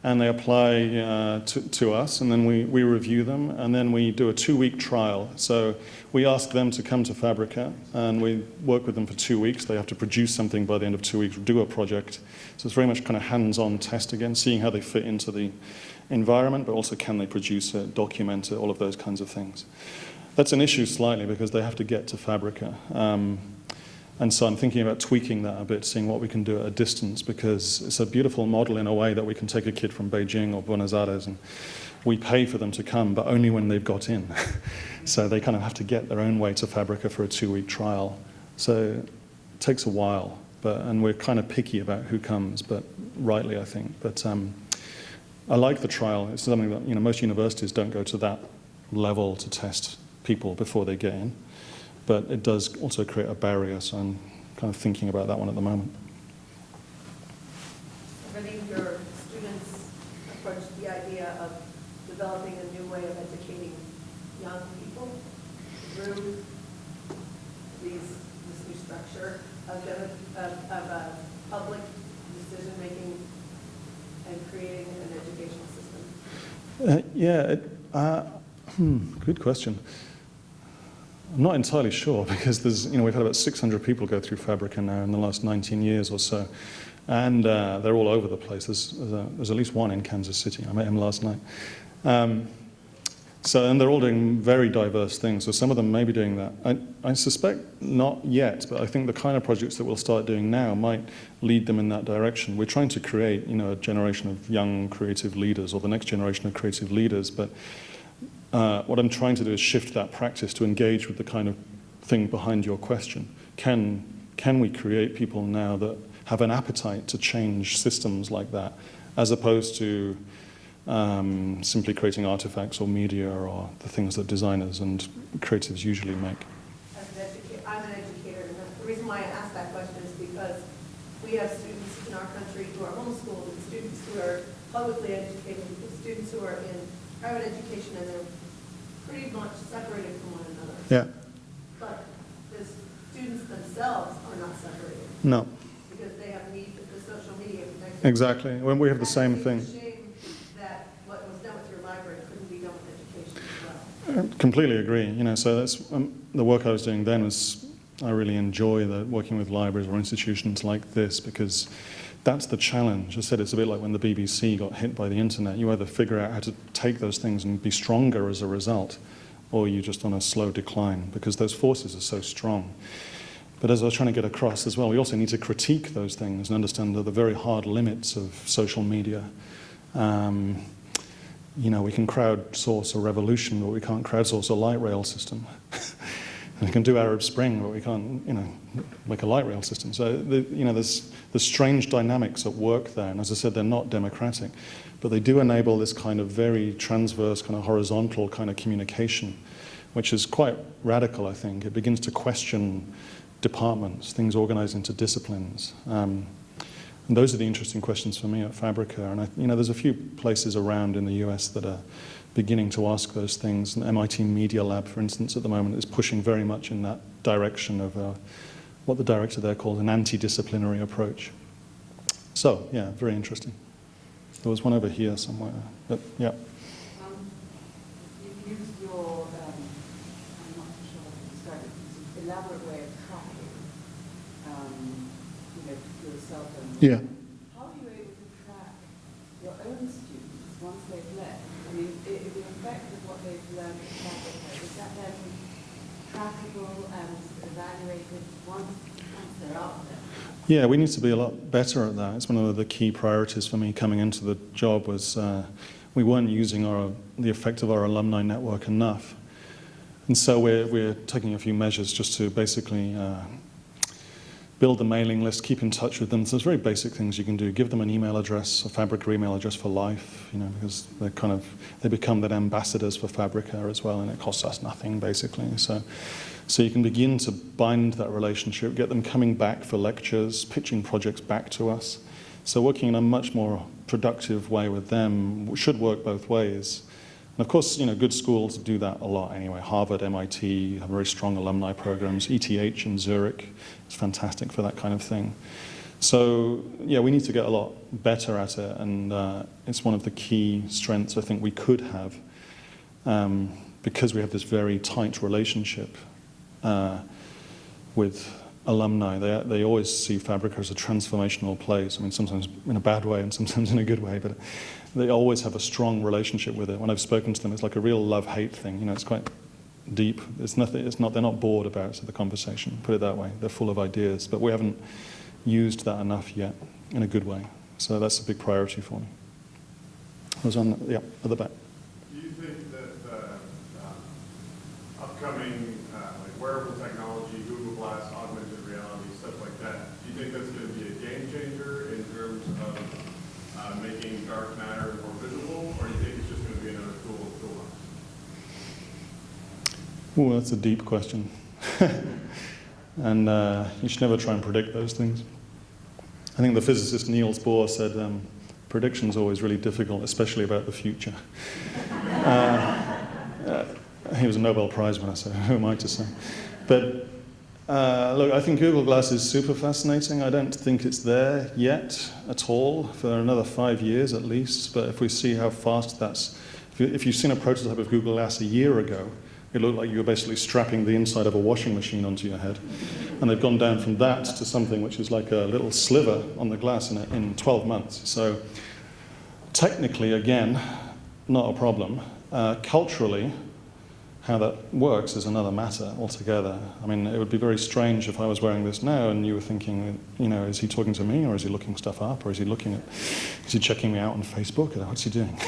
and they apply to us, and then we review them, and then we do a 2-week trial. So we ask them to come to Fabrica, and we work with them for 2 weeks. They have to produce something by the end of 2 weeks, do a project. So it's very much kind of hands-on test again, seeing how they fit into the environment, but also can they produce it, document it, all of those kinds of things. That's an issue slightly because they have to get to Fabrica. And so I'm thinking about tweaking that a bit, seeing what we can do at a distance, because it's a beautiful model in a way that we can take a kid from Beijing or Buenos Aires and we pay for them to come, but only when they've got in. So they kind of have to get their own way to Fabrica for a 2-week trial. So it takes a while, and we're kind of picky about who comes, but rightly, I think. But I like the trial. It's something that most universities don't go to that level to test people before they get in. But it does also create a barrier, so I'm kind of thinking about that one at the moment. Have any of your students approached the idea of developing a new way of educating young people through this new structure of public decision-making and creating an educational system? Good question. I'm not entirely sure because we've had about 600 people go through Fabrica now in the last 19 years or so, and they're all over the place. There's at least one in Kansas City. I met him last night. And they're all doing very diverse things. So some of them may be doing that. I suspect not yet, but I think the kind of projects that we'll start doing now might lead them in that direction. We're trying to create, a generation of young creative leaders, or the next generation of creative leaders, but what I'm trying to do is shift that practice to engage with the kind of thing behind your question. Can we create people now that have an appetite to change systems like that, as opposed to simply creating artifacts or media or the things that designers and creatives usually make? I'm an educator, and the reason why I ask that question is because we have students in our country who are homeschooled, and students who are publicly educated, and students who are in private education, and they're pretty much separated from one another. Yeah. But the students themselves are not separated. No. Because they have the social media connection. Exactly. When we have the same thing. It's a shame that what was done with your library couldn't be done with education as well. I completely agree. So that's the work I was doing then was I really enjoy working with libraries or institutions like this because that's the challenge. I said it's a bit like when the BBC got hit by the internet. You either figure out how to take those things and be stronger as a result, or you're just on a slow decline, because those forces are so strong. But as I was trying to get across as well, we also need to critique those things and understand the very hard limits of social media. We can crowdsource a revolution, but we can't crowdsource a light rail system. We can do Arab Spring, but we can't, make a light rail system. So, there's strange dynamics at work there. And as I said, they're not democratic, but they do enable this kind of very transverse, kind of horizontal kind of communication, which is quite radical, I think. It begins to question departments, things organized into disciplines. And those are the interesting questions for me at Fabrica. And there's a few places around in the US that are beginning to ask those things. And MIT Media Lab, for instance, at the moment is pushing very much in that direction of what the director there called an anti-disciplinary approach. So, yeah, very interesting. There was one over here somewhere, but yeah. You've used your, I'm not sure how to describe it, elaborate way of tracking, yourself and Yeah. how are you able to track your own students once they've left? I mean, the effect of what they've learned at Fabrica, is that then trackable and evaluated once they're out there? Yeah, we need to be a lot better at that. It's one of the key priorities for me coming into the job was we weren't using the effect of our alumni network enough. And so we're taking a few measures just to basically build the mailing list, keep in touch with them. So there's very basic things you can do. Give them an email address, a Fabrica email address for life, because they become then ambassadors for Fabrica as well, and it costs us nothing, basically. So you can begin to bind that relationship, get them coming back for lectures, pitching projects back to us. So working in a much more productive way with them should work both ways. And of course, good schools do that a lot anyway. Harvard, MIT have very strong alumni programs. ETH in Zurich is fantastic for that kind of thing. So yeah, we need to get a lot better at it, and it's one of the key strengths I think we could have because we have this very tight relationship with alumni. They always see Fabrica as a transformational place. I mean, sometimes in a bad way and sometimes in a good way, but they always have a strong relationship with it. When I've spoken to them, it's like a real love-hate thing. It's quite deep. They're not bored about the conversation, put it that way. They're full of ideas, but we haven't used that enough yet in a good way. So that's a big priority for me. I was at the back. Do you think that upcoming wearable technology, Google Glass, augmented reality, stuff like that, do you think that's going to be a game changer in terms of making dark matter more visible, or do you think it's just going to be another tool of toolbox? Oh, that's a deep question. And you should never try and predict those things. I think the physicist Niels Bohr said prediction's always really difficult, especially about the future. He was a Nobel Prize winner, so who am I to say? But look, I think Google Glass is super fascinating. I don't think it's there yet at all for another 5 years at least. But if we see how fast that's... If you've seen a prototype of Google Glass a year ago, it looked like you were basically strapping the inside of a washing machine onto your head. And they've gone down from that to something which is like a little sliver on the glass in 12 months. So technically, again, not a problem. Culturally, how that works is another matter altogether. I mean, it would be very strange if I was wearing this now and you were thinking, is he talking to me, or is he looking stuff up, or is he checking me out on Facebook, or what's he doing?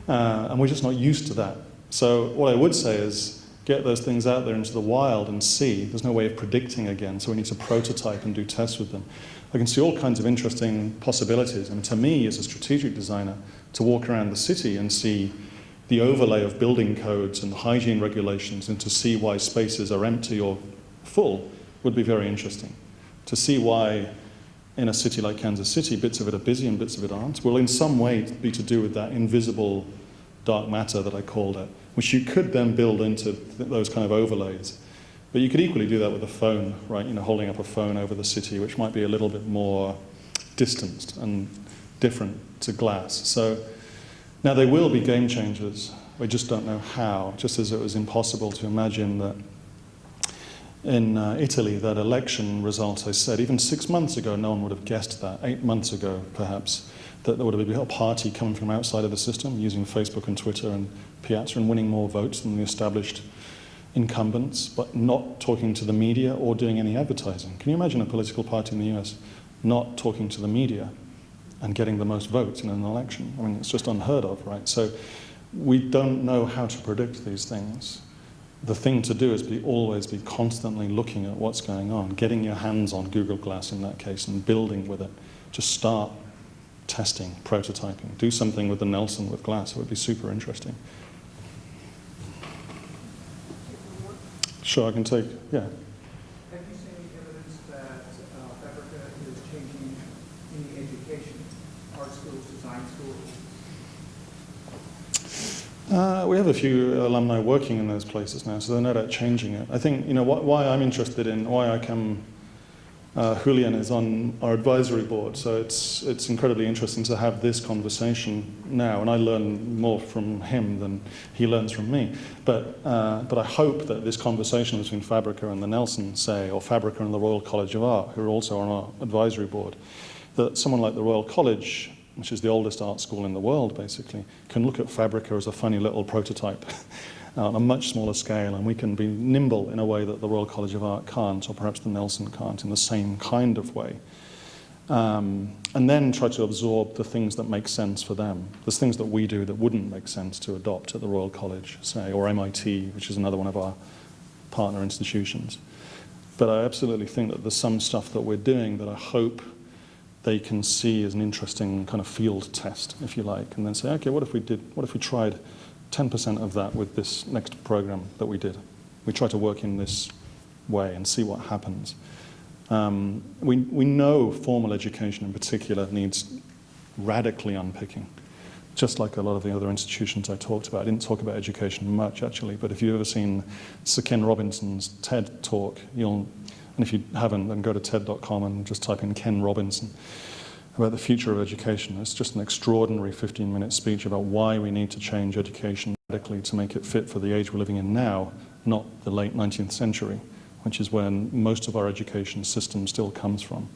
And we're just not used to that. So what I would say is get those things out there into the wild and see. There's no way of predicting again, so we need to prototype and do tests with them. I can see all kinds of interesting possibilities. And to me, as a strategic designer, to walk around the city and see the overlay of building codes and hygiene regulations and to see why spaces are empty or full would be very interesting. To see why in a city like Kansas City, bits of it are busy and bits of it aren't, will in some way be to do with that invisible dark matter that I called it, which you could then build into those kind of overlays. But you could equally do that with a phone, right? Holding up a phone over the city, which might be a little bit more distanced and different to glass. So now they will be game changers. We just don't know how, just as it was impossible to imagine that in Italy, that election result, I said, even 6 months ago, no one would have guessed that. 8 months ago, perhaps, that there would have been a party coming from outside of the system, using Facebook and Twitter and Piazza and winning more votes than the established incumbents, but not talking to the media or doing any advertising. Can you imagine a political party in the US not talking to the media and getting the most votes in an election? I mean, it's just unheard of, right? So we don't know how to predict these things. The thing to do is always be constantly looking at what's going on, getting your hands on Google Glass in that case and building with it. Just start testing, prototyping. Do something with the Nelson with glass. It would be super interesting. Sure, I can take, yeah. Have you seen any evidence that Fabrica is changing any education, art schools, design schools? We have a few alumni working in those places now, so they're no doubt changing it. I think, why I'm interested in, why I come, Julian is on our advisory board, so it's incredibly interesting to have this conversation now, and I learn more from him than he learns from me. But I hope that this conversation between Fabrica and the Nelson, say, or Fabrica and the Royal College of Art, who are also on our advisory board, that someone like the Royal College, which is the oldest art school in the world, basically, can look at Fabrica as a funny little prototype on a much smaller scale, and we can be nimble in a way that the Royal College of Art can't, or perhaps the Nelson can't, in the same kind of way. And then try to absorb the things that make sense for them. There's things that we do that wouldn't make sense to adopt at the Royal College, say, or MIT, which is another one of our partner institutions. But I absolutely think that there's some stuff that we're doing that I hope they can see as an interesting kind of field test, if you like, and then say, okay, what if we tried 10% of that with this next program that we did? We try to work in this way and see what happens. We know formal education in particular needs radically unpicking, just like a lot of the other institutions I talked about. I didn't talk about education much, actually, but if you've ever seen Sir Ken Robinson's TED talk, and if you haven't, then go to TED.com and just type in Ken Robinson about the future of education. It's just an extraordinary 15-minute speech about why we need to change education radically to make it fit for the age we're living in now, not the late 19th century, which is when most of our education system still comes from.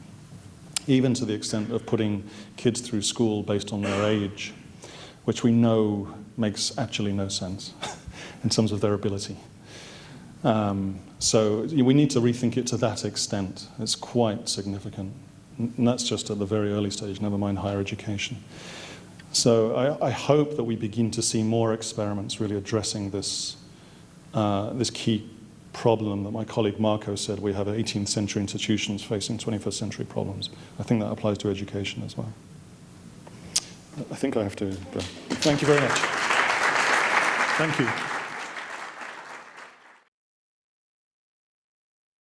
Even to the extent of putting kids through school based on their age, which we know makes actually no sense in terms of their ability. So we need to rethink it to that extent. It's quite significant. And that's just at the very early stage, never mind higher education. So I hope that we begin to see more experiments really addressing this key problem that my colleague Marco said we have 18th century institutions facing 21st century problems. I think that applies to education as well. I think I have to go. Thank you very much. Thank you.